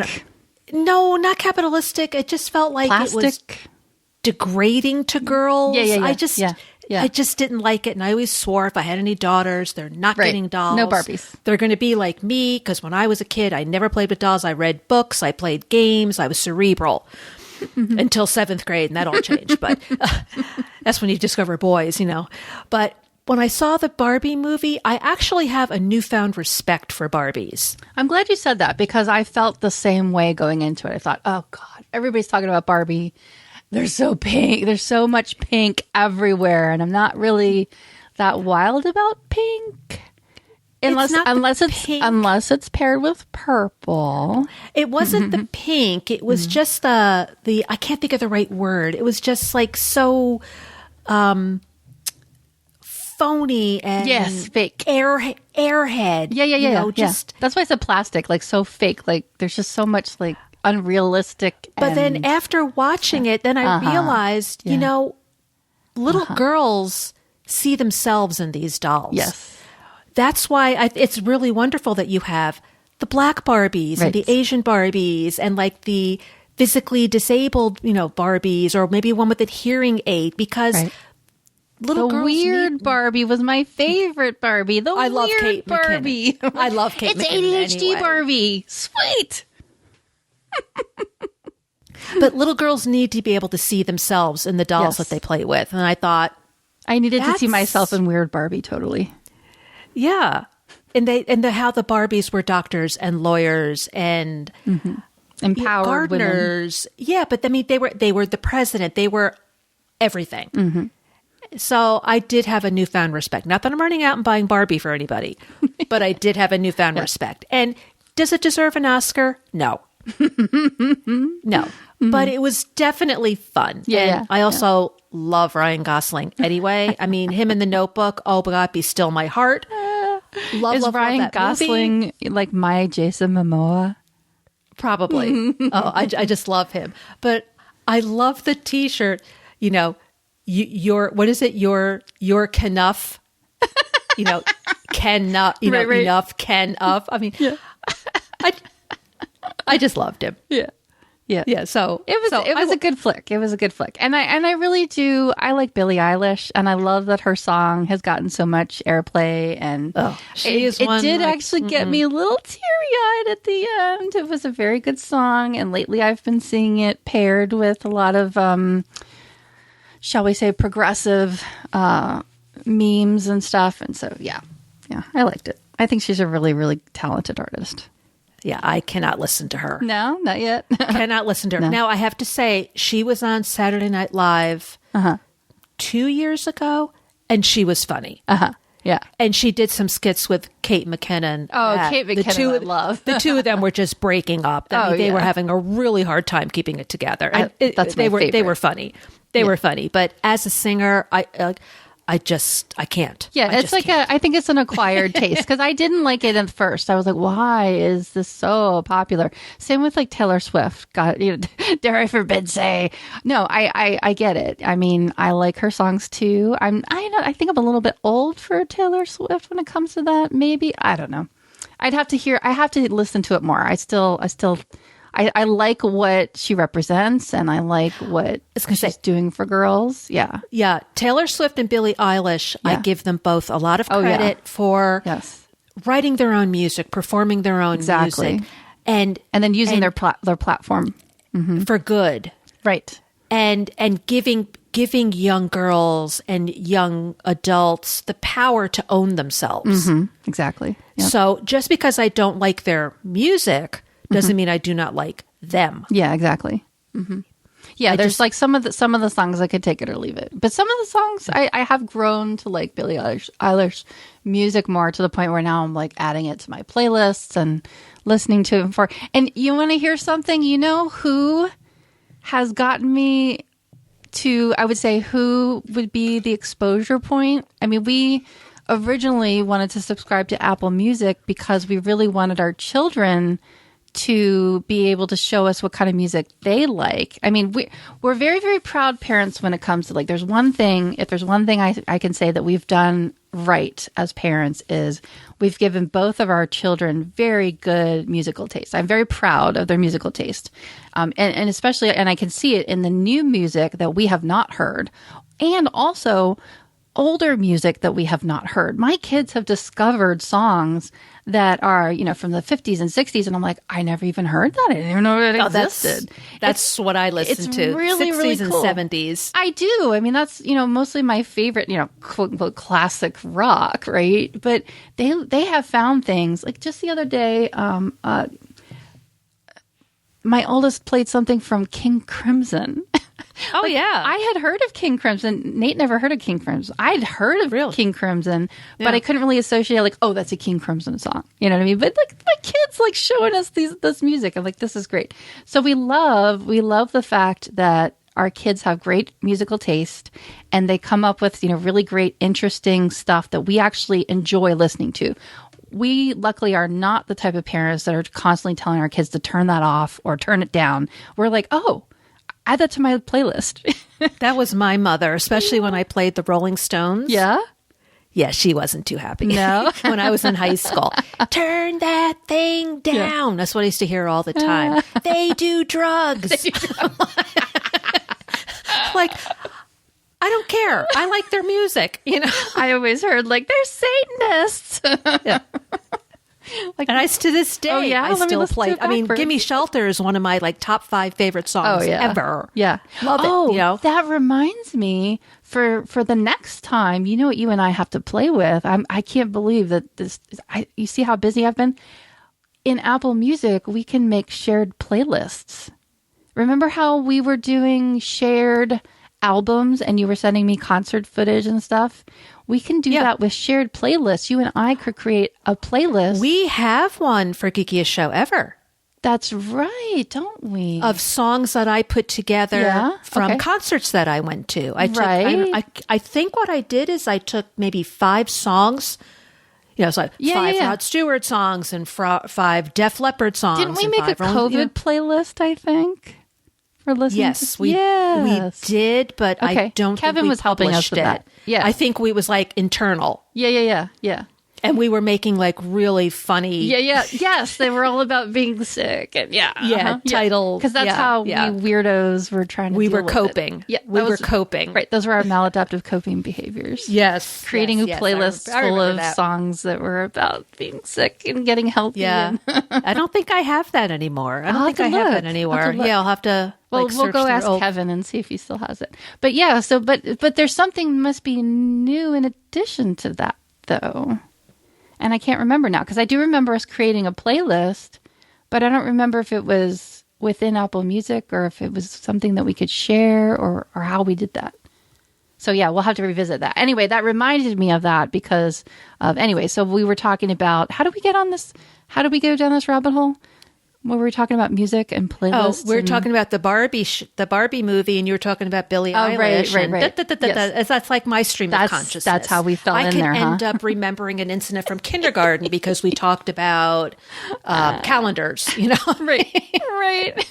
No, not capitalistic. It just felt like plastic? It was degrading to girls. Yeah. I just didn't like it. And I always swore if I had any daughters, they're not getting dolls. No Barbies. They're going to be like me, because when I was a kid, I never played with dolls. I read books. I played games. I was cerebral. Until 7th grade, and that all changed. But that's when you discover boys, But when I saw the Barbie movie, I actually have a newfound respect for Barbies. I'm glad you said that, because I felt the same way going into it. I thought, oh, God, everybody's talking about Barbie. They're so pink. There's so much pink everywhere, and I'm not really that wild about pink. Unless it's paired with purple. It wasn't the pink. It was just the I can't think of the right word. It was just like so phony and fake. Airhead. Yeah. Just that's why I said plastic, like so fake. Like there's just so much like unrealistic. But then after watching it, then I realized, little girls see themselves in these dolls. Yes. That's why it's really wonderful that you have the black Barbies and the Asian Barbies and like the physically disabled, Barbies, or maybe one with a hearing aid, because little girls weird Barbie was my favorite Barbie. I love Kate Barbie. I love Kate McKinnon. It's ADHD Barbie. Sweet. But little girls need to be able to see themselves in the dolls that they play with. And I thought I needed to see myself in weird Barbie. Totally. Yeah. And how the Barbies were doctors and lawyers and empowered gardeners. Women. Yeah, but they were the president. They were everything. Mm-hmm. So I did have a newfound respect. Not that I'm running out and buying Barbie for anybody, but I did have a newfound respect. And does it deserve an Oscar? No. No. But it was definitely fun. Yeah. And I also love Ryan Gosling anyway. Him in The Notebook. Oh, God, be still my heart. Is Ryan Gosling movie. Like my Jason Momoa? Probably. I just love him. But I love the T-shirt. Your what is it? Your Kenough. Cannot. Enough. Can of. I just loved him. Yeah. So it was a good flick. It was a good flick, and I really do. I like Billie Eilish, and I love that her song has gotten so much airplay. And it did actually get me a little teary eyed at the end. It was a very good song, and lately I've been seeing it paired with a lot of, shall we say, progressive memes and stuff. And so yeah, I liked it. I think she's a really, really talented artist. Yeah, I cannot listen to her. No, not yet. Cannot listen to her. No. Now, I have to say, she was on Saturday Night Live 2 years ago, and she was funny. Yeah. And she did some skits with Kate McKinnon. Oh, Kate McKinnon, I love. The two of them were just breaking up. They were having a really hard time keeping it together. And that's my favorite. They were funny. They were funny. But as a singer, I I can't. Yeah, it's like I think it's an acquired taste because I didn't like it at first. I was like, why is this so popular? Same with like Taylor Swift. God, dare I forbid say. No, I get it. I mean, I like her songs too. I think I'm a little bit old for Taylor Swift when it comes to that. Maybe, I don't know. I have to listen to it more. I like what she represents, and I like what she's doing for girls. Yeah. Yeah. Taylor Swift and Billie Eilish, I give them both a lot of credit for writing their own music, performing their own music. And then using their platform for good. Right. And giving young girls and young adults the power to own themselves. Exactly. Yep. So just because I don't like their music doesn't mean I do not like them. Yeah, exactly. Yeah, there's like some of the songs I could take it or leave it, but some of the songs I have grown to like Billie Eilish music more to the point where now I'm like adding it to my playlists and listening to it for. And you want to hear something? You know who has gotten me to? I would say who would be the exposure point. I mean, we originally wanted to subscribe to Apple Music because we really wanted our children to be able to show us what kind of music they like. I mean, we're very, very proud parents when it comes to like, if there's one thing I can say that we've done right as parents is we've given both of our children very good musical taste. I'm very proud of their musical taste. And especially, and I can see it in the new music that we have not heard, and also older music that we have not heard. My kids have discovered songs that are, from the 50s and 60s, and I'm like, I never even heard that. I didn't even know it existed. That's what I listen to. Really, 60s really cool. and 70s. I do. I mean, that's, mostly my favorite, quote unquote classic rock, right? But they have found things like just the other day, my oldest played something from King Crimson. Oh, yeah. I had heard of King Crimson. Nate never heard of King Crimson. I'd heard of King Crimson, but I couldn't really associate like, oh, that's a King Crimson song. You know what I mean? But like my kids like showing us this music. I'm like, this is great. So we love the fact that our kids have great musical taste and they come up with, really great, interesting stuff that we actually enjoy listening to. We luckily are not the type of parents that are constantly telling our kids to turn that off or turn it down. We're like, oh, add that to my playlist. That was my mother, especially when I played the Rolling Stones. Yeah? Yeah, she wasn't too happy. No? When I was in high school. Turn that thing down. Yeah. That's what I used to hear all the time. They do drugs. Like, I don't care. I like their music. I always heard like they're Satanists. Yeah. And to this day, I still play. I mean, "Gimme Shelter" is one of my like top 5 favorite songs ever. Yeah, love it. That reminds me for the next time. You know what you and I have to play with? I can't believe that this. You see how busy I've been. In Apple Music, we can make shared playlists. Remember how we were doing shared albums and you were sending me concert footage and stuff? We can do that with shared playlists. You and I could create a playlist. We have one for Geekiest Show Ever. That's right, don't we? Of songs that I put together from concerts that I went to. I think what I did is I took maybe 5 songs. So 5 Rod Stewart songs and 5 Def Leppard songs. Didn't we make a COVID playlist, I think? Yes, we did, but I don't Kevin think we was helping us with that. Yeah. I think we was like internal. Yeah. And we were making like really funny. Yeah. Yes, they were all about being sick and title. Because that's how we weirdos were trying to We deal were with coping. It. Yeah, we were coping. Right. Those were our maladaptive coping behaviors. Yes. Creating playlists full of songs that were about being sick and getting healthy. Yeah. I don't think I have that anymore. I don't think I have that anywhere. I'll have to. Well, we'll go ask Kevin and see if he still has it. But yeah, but there's something must be new in addition to that, though. And I can't remember now because I do remember us creating a playlist, but I don't remember if it was within Apple Music or if it was something that we could share or how we did that. So yeah, we'll have to revisit that. Anyway, that reminded me of that because so we were talking about how do we get on this? How do we go down this rabbit hole? What were we talking about? Music and playlists? Oh, we're talking about the Barbie movie, and you were talking about Billie Eilish. Right. Yes. That's like my stream of consciousness. That's how we fell in there, I can end up remembering an incident from kindergarten because we talked about calendars, Right.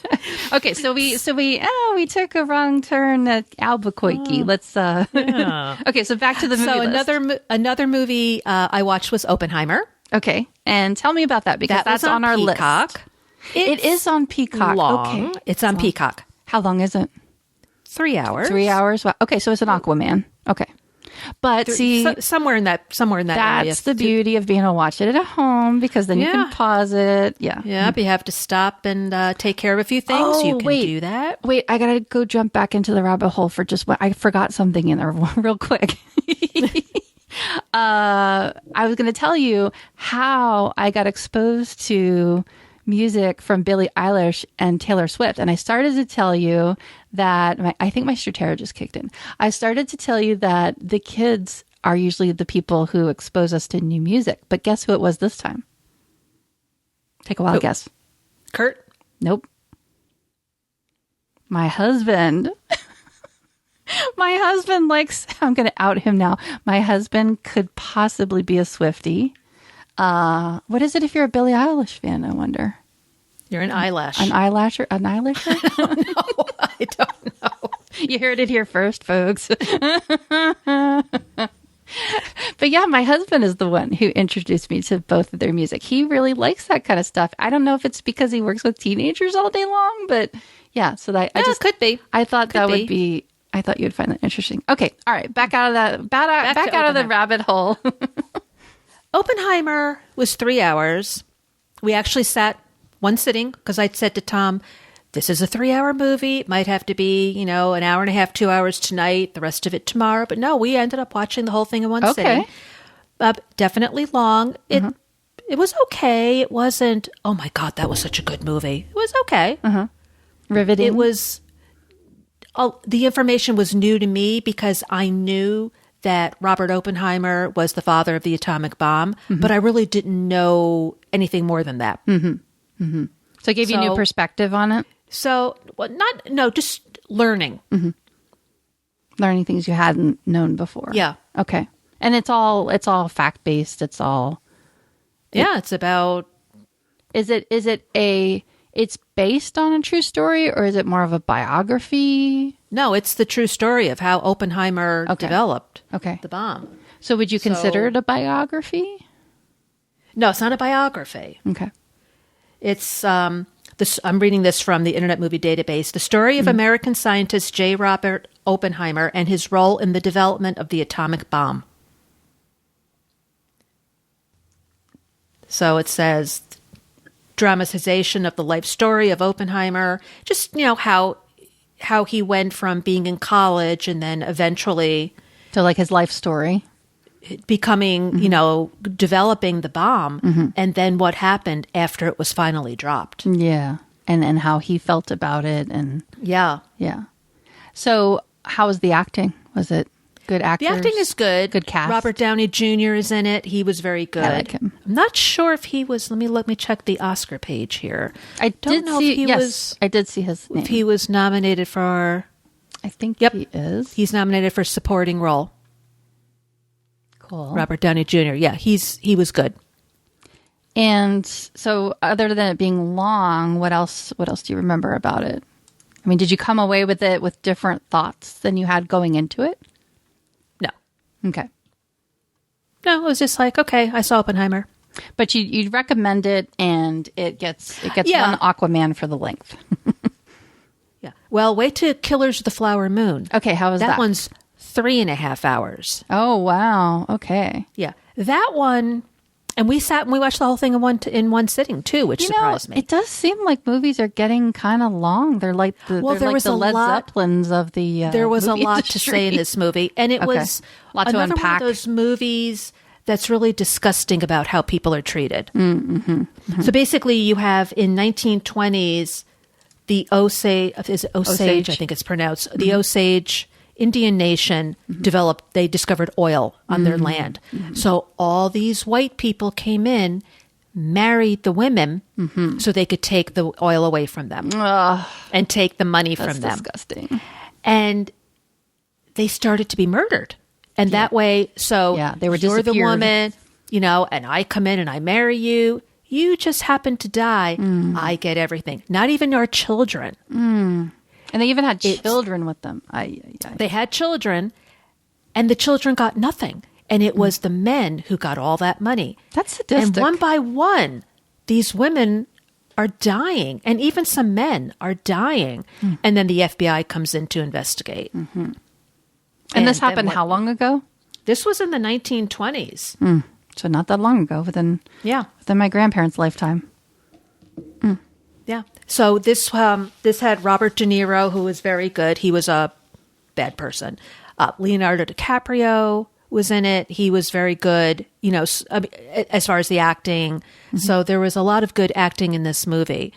Okay, so we took a wrong turn at Albuquerque. Let's Okay, so back to the movie list. Another movie I watched was Oppenheimer. Okay, and tell me about that because that's on our Peacock. list. It is on Peacock. Long. Okay. It's on Peacock. How long is it? 3 hours. 3 hours. Wow. Okay, so it's an Aquaman. Okay, but somewhere in that area. That's the beauty of being able to watch it at home because then you can pause it. Yeah. Yep. You have to stop and take care of a few things. You can do that. Wait, I gotta go jump back into the rabbit hole for just what I forgot something in there real quick. I was going to tell you how I got exposed to music from Billie Eilish and Taylor Swift. And I started to tell you that I think my Stratera just kicked in. I started to tell you that the kids are usually the people who expose us to new music. But guess who it was this time? Take a wild guess. Kurt? Nope. My husband. My husband I'm going to out him now. My husband could possibly be a Swiftie. What is it if you're a Billie Eilish fan, I wonder? You're an eyelash. An eyelasher? An eyelasher? I don't know. You heard it here first, folks. But yeah, my husband is the one who introduced me to both of their music. He really likes that kind of stuff. I don't know if it's because he works with teenagers all day long, but yeah. So that could be. I thought that would be. I thought you would find that interesting. Okay, all right, back out of that. Back out of the rabbit hole. Oppenheimer was 3 hours. We actually sat one sitting because I said to Tom, "This is a 3-hour movie. It might have to be, an hour and a half, 2 hours tonight, the rest of it tomorrow." But no, we ended up watching the whole thing in one sitting. Definitely long. It was okay. It wasn't, oh my God, that was such a good movie. It was okay. Riveting. It was, the information was new to me because I knew that Robert Oppenheimer was the father of the atomic bomb, but I really didn't know anything more than that. So it gave you new perspective on it? So, just learning. Learning things you hadn't known before. Yeah. Okay. And it's all fact-based. It's all... it's about... It's based on a true story, or is it more of a biography? No, it's the true story of how Oppenheimer developed the bomb. So would you consider it a biography? No, it's not a biography. Okay. It's I'm reading this from the Internet Movie Database. The story of American scientist J. Robert Oppenheimer and his role in the development of the atomic bomb. So it says dramatization of the life story of Oppenheimer. Just how he went from being in college and then eventually to like his life story. Becoming, developing the bomb, and then what happened after it was finally dropped. Yeah. And how he felt about it. And yeah. So how was the acting? Was it good actors? The acting is good. Good cast. Robert Downey Jr. is in it. He was very good. I like him. I'm not sure if he was, let me check the Oscar page here. I did see his name. If he was nominated for... I think he is. He's nominated for supporting role. Cool. Robert Downey Jr. Yeah, he was good. And so other than it being long, what else do you remember about it? I mean, did you come away with it with different thoughts than you had going into it? No. Okay. No, it was just like, okay, I saw Oppenheimer. But you'd recommend it, and it gets one Aquaman for the length. Yeah. Well, wait till Killers of the Flower Moon. Okay, how is that? That one's 3.5 hours. Oh, wow. Okay. Yeah. That one, and we sat and we watched the whole thing in one sitting too, which surprised me. It does seem like movies are getting kind of long. They're like the Led Zeppelins of the There was a movie lot industry. to say in this movie, and it was lot to another unpack. one of those movies that's really disgusting about how people are treated. So basically, you have in 1920s the Osage, is it Osage? I think it's pronounced the Osage Indian nation discovered oil on their land. So all these white people came in, married the women so they could take the oil away from them and take the money from them. Disgusting. And they started to be murdered. And that way, so they were you're the disappeared. woman, you know, and I come in and I marry you. You just happen to die. I get everything. Not even our children. And they even had children with them. They had children, and the children got nothing. And it was the men who got all that money. That's sadistic. And one by one, these women are dying. And even some men are dying. And then the FBI comes in to investigate. And this happened how long ago? This was in the 1920s. So not that long ago, within my grandparents' lifetime. Yeah. So this had Robert De Niro, who was very good. He was a bad person. Leonardo DiCaprio was in it. He was very good, you know, as far as the acting. So there was a lot of good acting in this movie.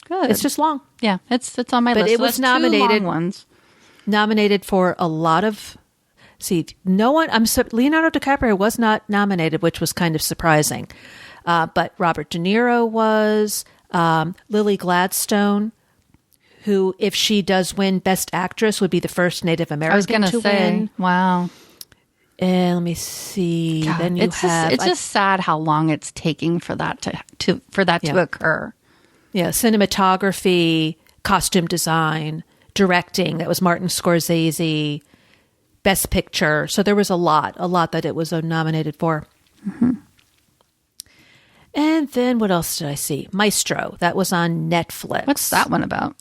Good. It's just long. Yeah, it's on my list. But it was nominated. 2 long ones. Nominated for a lot of. Leonardo DiCaprio was not nominated, which was kind of surprising. But Robert De Niro was. Lily Gladstone, who, if she does win Best Actress, would be the first Native American to win. Wow. And let me see. God, then it's just sad how long it's taking for that to occur. Yeah, cinematography, costume design, directing. That was Martin Scorsese. Best Picture. So there was a lot that it was nominated for. And then what else did I see? Maestro. That was on Netflix. What's that one about?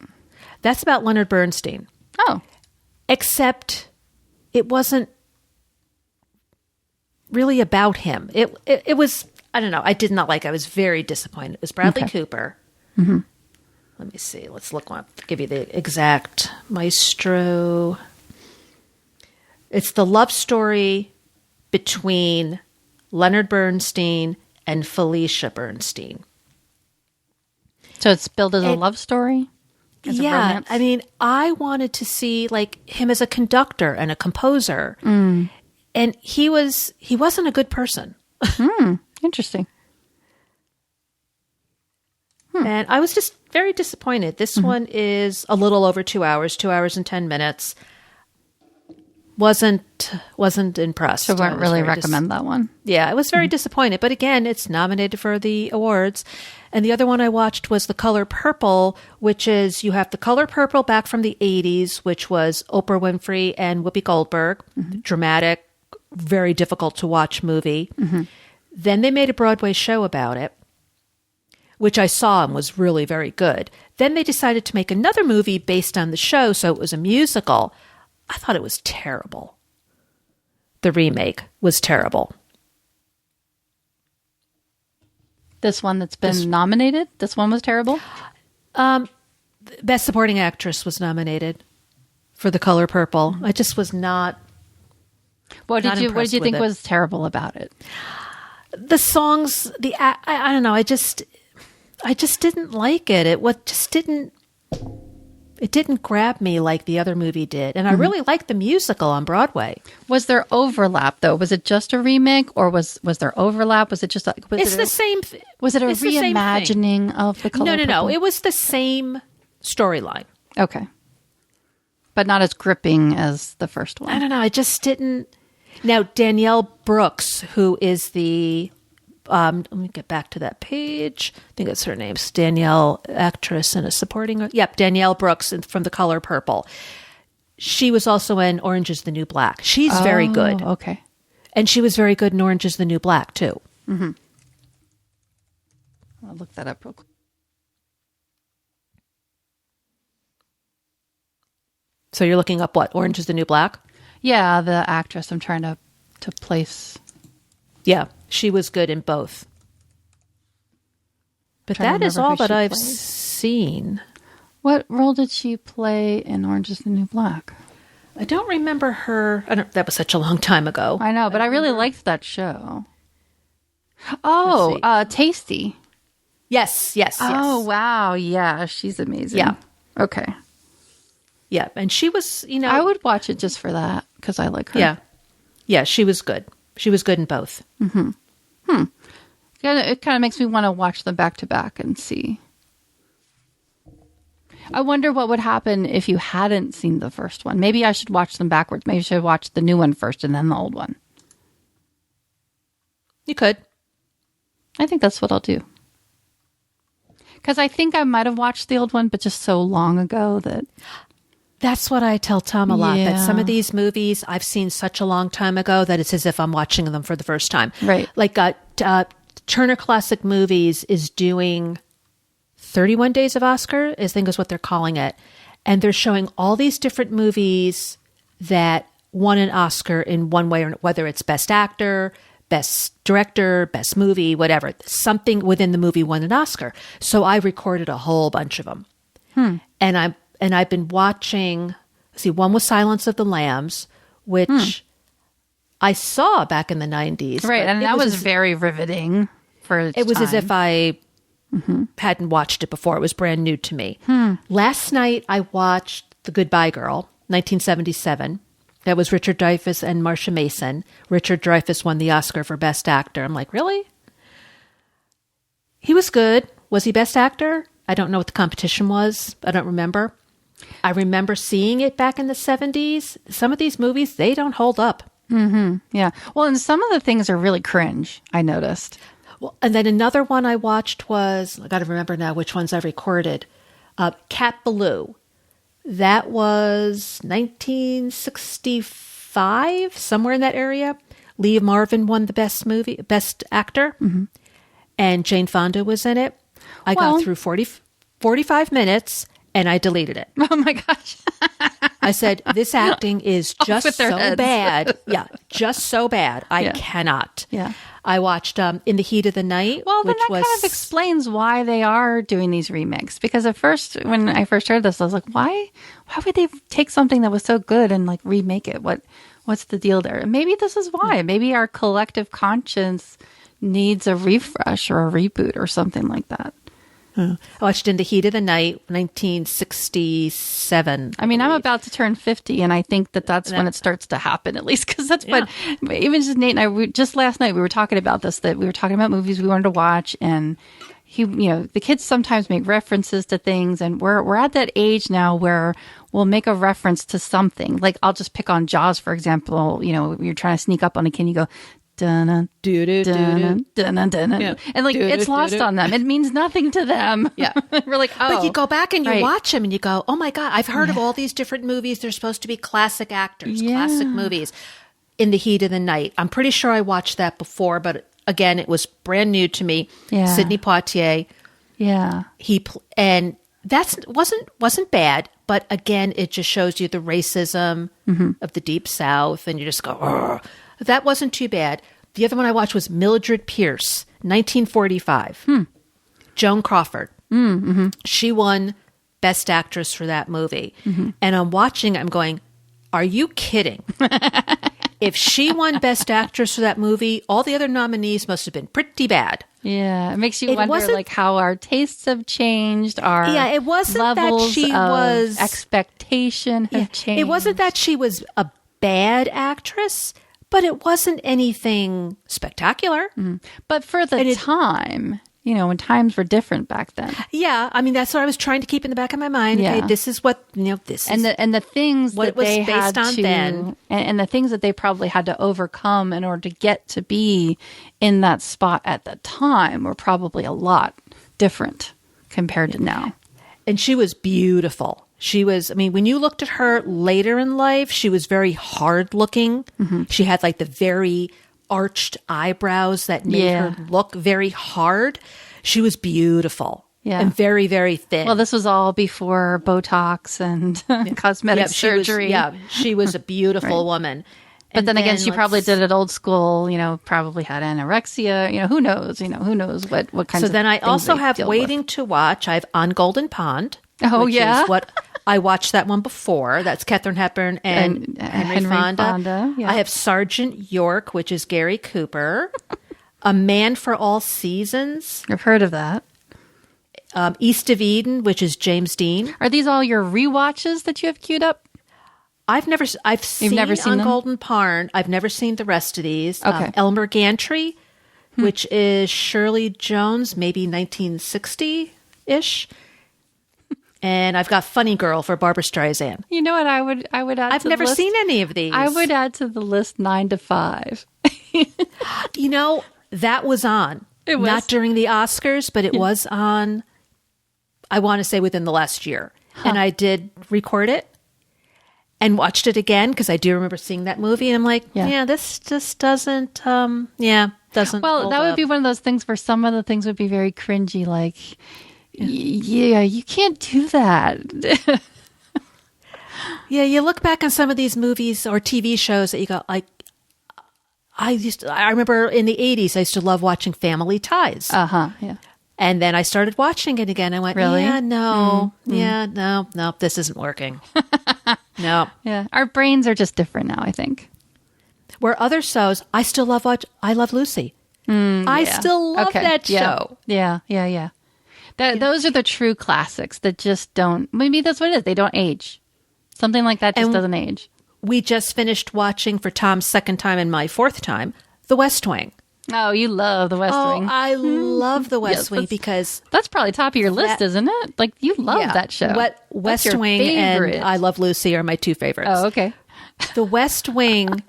That's about Leonard Bernstein. Oh. Except it wasn't really about him. It was, I don't know. I did not like it. I was very disappointed. It was Bradley Cooper. Let me see. Let's look up. Give you the exact Maestro. It's the love story between Leonard Bernstein and Felicia Bernstein. So it's billed as a love story? As a romance? I mean, I wanted to see like him as a conductor and a composer. And he wasn't a good person. Interesting. And I was just very disappointed. This one is a little over 2 hours, 2 hours and 10 minutes. Wasn't impressed. So I wouldn't really recommend that one. Yeah, I was very disappointed. But again, it's nominated for the awards. And the other one I watched was The Color Purple, which is, you have The Color Purple back from the 80s, which was Oprah Winfrey and Whoopi Goldberg. Dramatic, very difficult to watch movie. Then they made a Broadway show about it, which I saw and was really very good. Then they decided to make another movie based on the show, so it was a musical. I thought it was terrible. The remake was terrible. This one that's been nominated? This one was terrible? Best Supporting Actress was nominated for The Color Purple. I just was not. What did you think was terrible about it? The songs, I don't know. I just didn't like it. It didn't grab me like the other movie did. And I really liked the musical on Broadway. Was there overlap, though? Was it just a remake, or was there overlap? Was it just like... It's the same... Was it a reimagining of The Color Purple? No. It was the same storyline. Okay. But not as gripping as the first one. I don't know. I just didn't... Now, Danielle Brooks, who is the... let me get back to that page. I think that's her name. Danielle, actress and a supporting... Yep, Danielle Brooks from The Color Purple. She was also in Orange is the New Black. She's very good. Okay. And she was very good in Orange is the New Black, too. I'll look that up real quick. So you're looking up what? Orange is the New Black? Yeah, the actress. I'm trying to place... Yeah, she was good in both. But that is all that I've seen. What role did she play in Orange is the New Black? I don't remember her. That was such a long time ago. I know, but I really liked that show. Oh, Tasty. Yes. Oh, wow. Yeah, she's amazing. Yeah. Okay. Yeah, and she was, I would watch it just for that, because I like her. Yeah. Yeah, she was good. She was good in both. Good Yeah, it kind of makes me want to watch them back to back and see. I wonder what would happen if you hadn't seen the first one. Maybe I should watch them backwards. Maybe I should watch the new one first and then the old one. You could. I think that's what I'll do. Because I think I might have watched the old one, but just so long ago that... That's what I tell Tom a lot, that some of these movies I've seen such a long time ago that it's as if I'm watching them for the first time. Right. Like Turner Classic Movies is doing 31 Days of Oscar, I think is what they're calling it. And they're showing all these different movies that won an Oscar in one way, or whether it's Best Actor, Best Director, Best Movie, whatever. Something within the movie won an Oscar. So I recorded a whole bunch of them. And I've been watching, one was Silence of the Lambs, which I saw back in the 90s. Right, and that was very riveting for its It was time. as if I hadn't watched it before. It was brand new to me. Last night, I watched The Goodbye Girl, 1977. That was Richard Dreyfuss and Marcia Mason. Richard Dreyfuss won the Oscar for Best Actor. I'm like, really? He was good. Was he Best Actor? I don't know what the competition was. I don't remember. I remember seeing it back in the 70s. Some of these movies, they don't hold up. Yeah. Well, and some of the things are really cringe, I noticed. Well, and then another one I watched was, I got to remember now which ones I recorded. Cat Ballou. That was 1965, somewhere in that area. Lee Marvin won the Best Actor. And Jane Fonda was in it. I got through 45 minutes and I deleted it. Oh my gosh. I said, this acting is just so bad. Yeah, just so bad. I cannot. Yeah. I watched In the Heat of the Night. Well, then that kind of explains why they are doing these remakes. Because at first, when I first heard this, I was like, why would they take something that was so good and like remake it? What's the deal there? And maybe this is why. Maybe our collective conscience needs a refresh or a reboot or something like that. I watched In the Heat of the Night, 1967. I mean, I'm about to turn 50, and I think that's when it starts to happen, at least, because that's what, even just Nate and I, just last night, we were talking about this, that we were talking about movies we wanted to watch, and the kids sometimes make references to things, and we're at that age now where we'll make a reference to something. Like, I'll just pick on Jaws, for example. You're trying to sneak up on a kid, and you go, dun dun dun dun dun, and like it's lost on them. It means nothing to them. Yeah, we're like, oh. But you go back and you watch them, and you go, oh my god, I've heard of all these different movies. They're supposed to be classic actors, classic movies. In the Heat of the Night, I'm pretty sure I watched that before, but again, it was brand new to me. Sidney Poitier. Yeah, and that wasn't bad. But again, it just shows you the racism of the Deep South, and you just go, oh. That wasn't too bad. The other one I watched was Mildred Pierce, 1945. Joan Crawford. She won Best Actress for that movie. And I'm watching, I'm going, are you kidding? If she won Best Actress for that movie, all the other nominees must have been pretty bad. Yeah, it makes you wonder like how our tastes have changed, our it wasn't levels that she of was expectation have changed. It wasn't that she was a bad actress, but it wasn't anything spectacular. But for the time, when times were different back then. Yeah, I mean, that's what I was trying to keep in the back of my mind. Yeah. Okay, this is what, this is. And the things what that it was they based had on to, then. And the things that they probably had to overcome in order to get to be in that spot at the time were probably a lot different compared to now. And she was beautiful. She was, I mean, when you looked at her later in life, she was very hard looking. She had like the very arched eyebrows that made her look very hard. She was beautiful and very, very thin. Well, this was all before Botox and cosmetic surgery. She was a beautiful woman. But then again, she probably did it old school, probably had anorexia, who knows, who knows what kinds of. So then I also have Waiting to Watch. I have On Golden Pond. Oh, which yeah. is what I watched that one before. That's Katharine Hepburn and Henry Fonda. Yeah. I have Sergeant York, which is Gary Cooper. A Man for All Seasons. I've heard of that. East of Eden, which is James Dean. Are these all your rewatches that you have queued up? I've seen never seen On them? Golden Pond. I've never seen the rest of these. Okay. Elmer Gantry, which is Shirley Jones, maybe 1960-ish. And I've got Funny Girl for Barbara Streisand. You know what I would add I've to never the list? seen any of these. I would add to the list 9 to 5. You know, that was on. It was. Not during the Oscars, but it was on, I want to say, within the last year. And I did record it and watched it again because I do remember seeing that movie. And I'm like, yeah, this just doesn't, doesn't. Well, that would be one of those things where some of the things would be very cringy, like, yeah, you can't do that. Yeah, you look back on some of these movies or TV shows that you go, like, I remember in the 80s, I used to love watching Family Ties. Yeah. And then I started watching it again. I went, Really? yeah, no, this isn't working. No. Yeah. Our brains are just different now, I think. Where other shows, I still love I Love Lucy. I still love that show. Yeah. Those are the true classics that just don't, maybe that's what it is. They don't age. Something like that just doesn't age. We just finished watching for Tom's second time and my fourth time, The West Wing. Oh, you love The West Wing. I love The West Wing because that's probably top of your list, isn't it? Like, you love that show. West Wing favorite. And I Love Lucy are my two favorites. Oh, okay. The West Wing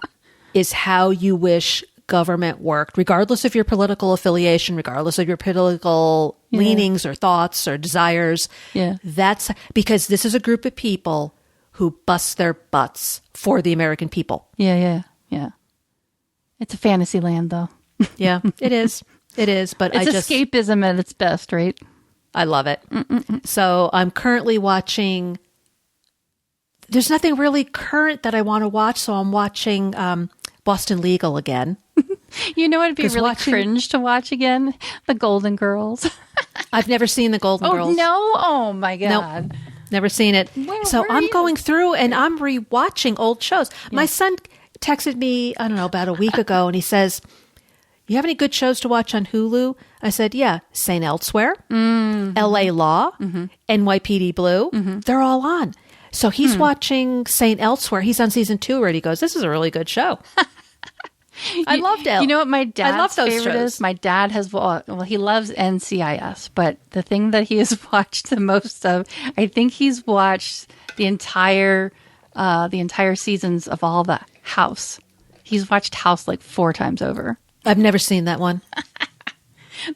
is how you wish government worked, regardless of your political affiliation, regardless of your political leanings or thoughts or desires. Yeah. That's because this is a group of people who bust their butts for the American people. Yeah. It's a fantasy land, though. Yeah, it is. It is. But it's escapism at its best, right? I love it. So I'm currently watching. There's nothing really current that I want to watch, so I'm watching Boston Legal again. You know what would be really cringe to watch again? The Golden Girls. I've never seen The Golden Girls. No? Oh, my God. Nope. Never seen it. So I'm going through and I'm rewatching old shows. Yeah. My son texted me, I don't know, about a week ago, and he says, you have any good shows to watch on Hulu? I said, yeah, St. Elsewhere, L.A. Law, NYPD Blue. They're all on. So he's watching St. Elsewhere. He's on season 2 already. He goes, this is a really good show. I loved it. You know what my dad's favorite shows. is? My dad has, he loves NCIS, but the thing that he has watched the most of, I think he's watched the entire seasons of all the House. He's watched House like 4 times over. I've never seen that one.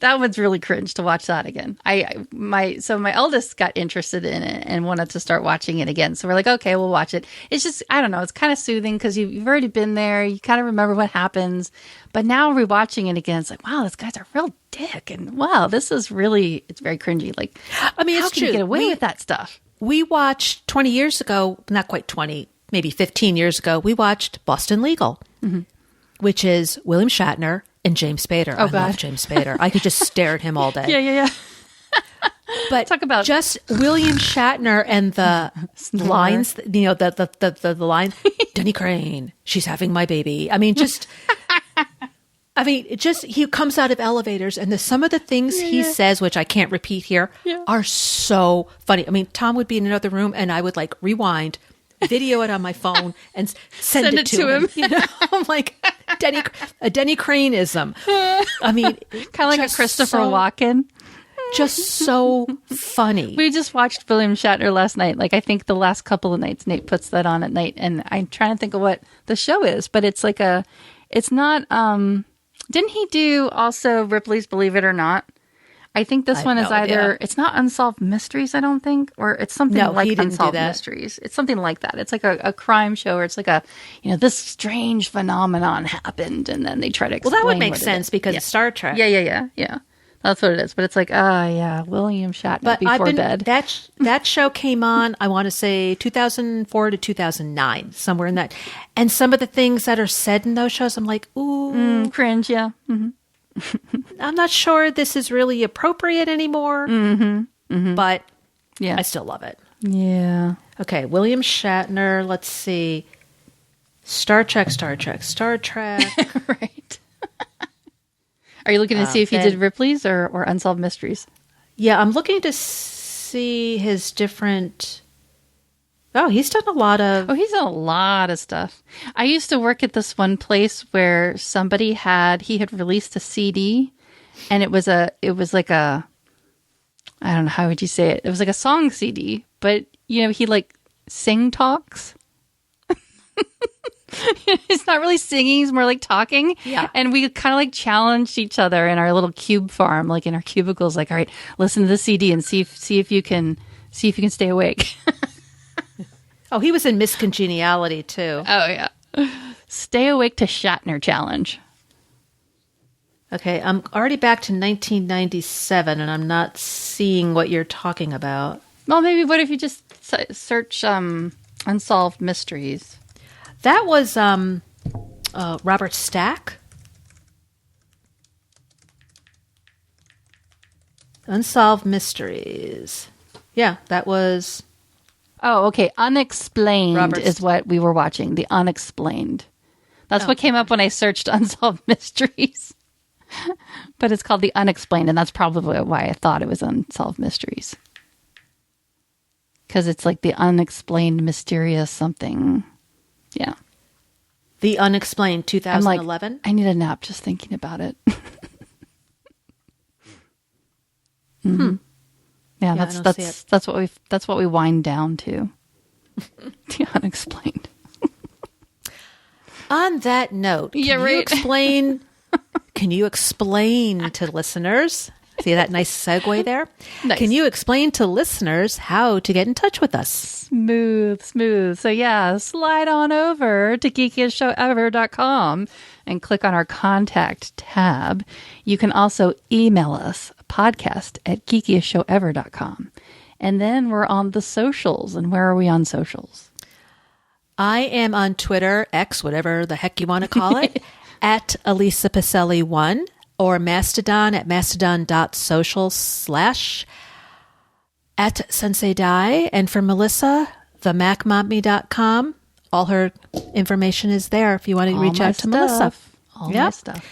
That one's really cringe to watch that again. My eldest got interested in it and wanted to start watching it again. So we're like, okay, we'll watch it. It's just, I don't know, it's kind of soothing because you've already been there. You kind of remember what happens. But now rewatching it again, it's like, wow, this guy's a real dick. And wow, this is really, it's very cringy. Like, I mean, how it's can true. you get away with that stuff? We watched 20 years ago, not quite 20, maybe 15 years ago, we watched Boston Legal, which is William Shatner and James Spader. Oh, I love James Spader. I could just stare at him all day. Yeah. But talk about just William Shatner and the lines, the line, Denny Crane, she's having my baby. I mean, he comes out of elevators and some of the things he says, which I can't repeat here, are so funny. I mean, Tom would be in another room and I would like rewind, video it on my phone and send it to him. You know, I'm like, a Denny Craneism. I mean, kind of like a Christopher Walken. Just so funny. We just watched William Shatner last night. Like, I think the last couple of nights, Nate puts that on at night, and I'm trying to think of what the show is, but it's like it's not, didn't he do also Ripley's Believe It or Not? I think this one is it's not Unsolved Mysteries, I don't think, or it's something like Unsolved Mysteries. It's something like that. It's like a crime show, or it's like this strange phenomenon happened, and then they try to explain. Well, that would make sense because it's Star Trek. Yeah. That's what it is. But it's like, William Shatner before bed. That show came on, I want to say 2004 to 2009, somewhere in that. And some of the things that are said in those shows, I'm like, ooh. Cringe, yeah. Mm-hmm. I'm not sure this is really appropriate anymore, but I still love it. Yeah. Okay, William Shatner, let's see. Star Trek. Right. Are you looking to see if he did Ripley's or Unsolved Mysteries? Yeah, I'm looking to see his different... Oh, he's done a lot of... Oh, he's done a lot of stuff. I used to work at this one place where he had released a CD, and it was like a, I don't know, how would you say it? It was like a song CD, but, he like sing talks. It's not really singing, it's more like talking. Yeah. And we kind of like challenged each other in our little cube farm, like in our cubicles, like, all right, listen to the CD and see if you can stay awake. Oh, he was in Miss Congeniality too. Oh yeah. Stay awake to Shatner challenge. Okay, I'm already back to 1997 and I'm not seeing what you're talking about. Well, maybe what if you just search Unsolved Mysteries? That was Robert Stack. Unsolved Mysteries. Yeah, that was... Oh, okay. Unexplained is what we were watching. The Unexplained. That's what came up when I searched Unsolved Mysteries. But it's called The Unexplained, and that's probably why I thought it was Unsolved Mysteries. Because it's like the unexplained, mysterious something. Yeah. The Unexplained, 2011? I'm like, I need a nap just thinking about it. Mm-hmm. Yeah, that's what we wind down to. The Unexplained. On that note, can you explain to listeners? See that nice segue there? Nice. Can you explain to listeners how to get in touch with us? Smooth. So yeah, slide on over to geekiestshowever.com and click on our contact tab. You can also email us, podcast@geekiestshowever.com. And then we're on the socials. And where are we on socials? I am on Twitter, X, whatever the heck you want to call it, at Elisa Pacelli 1. Or Mastodon at mastodon.social/ @Sensei Dai. And for Melissa, themacmommy.com. All her information is there if you want to reach out to Melissa. All my stuff.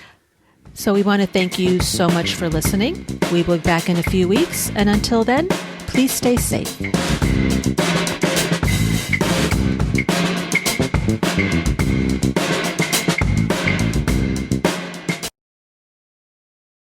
So we want to thank you so much for listening. We will be back in a few weeks. And until then, please stay safe.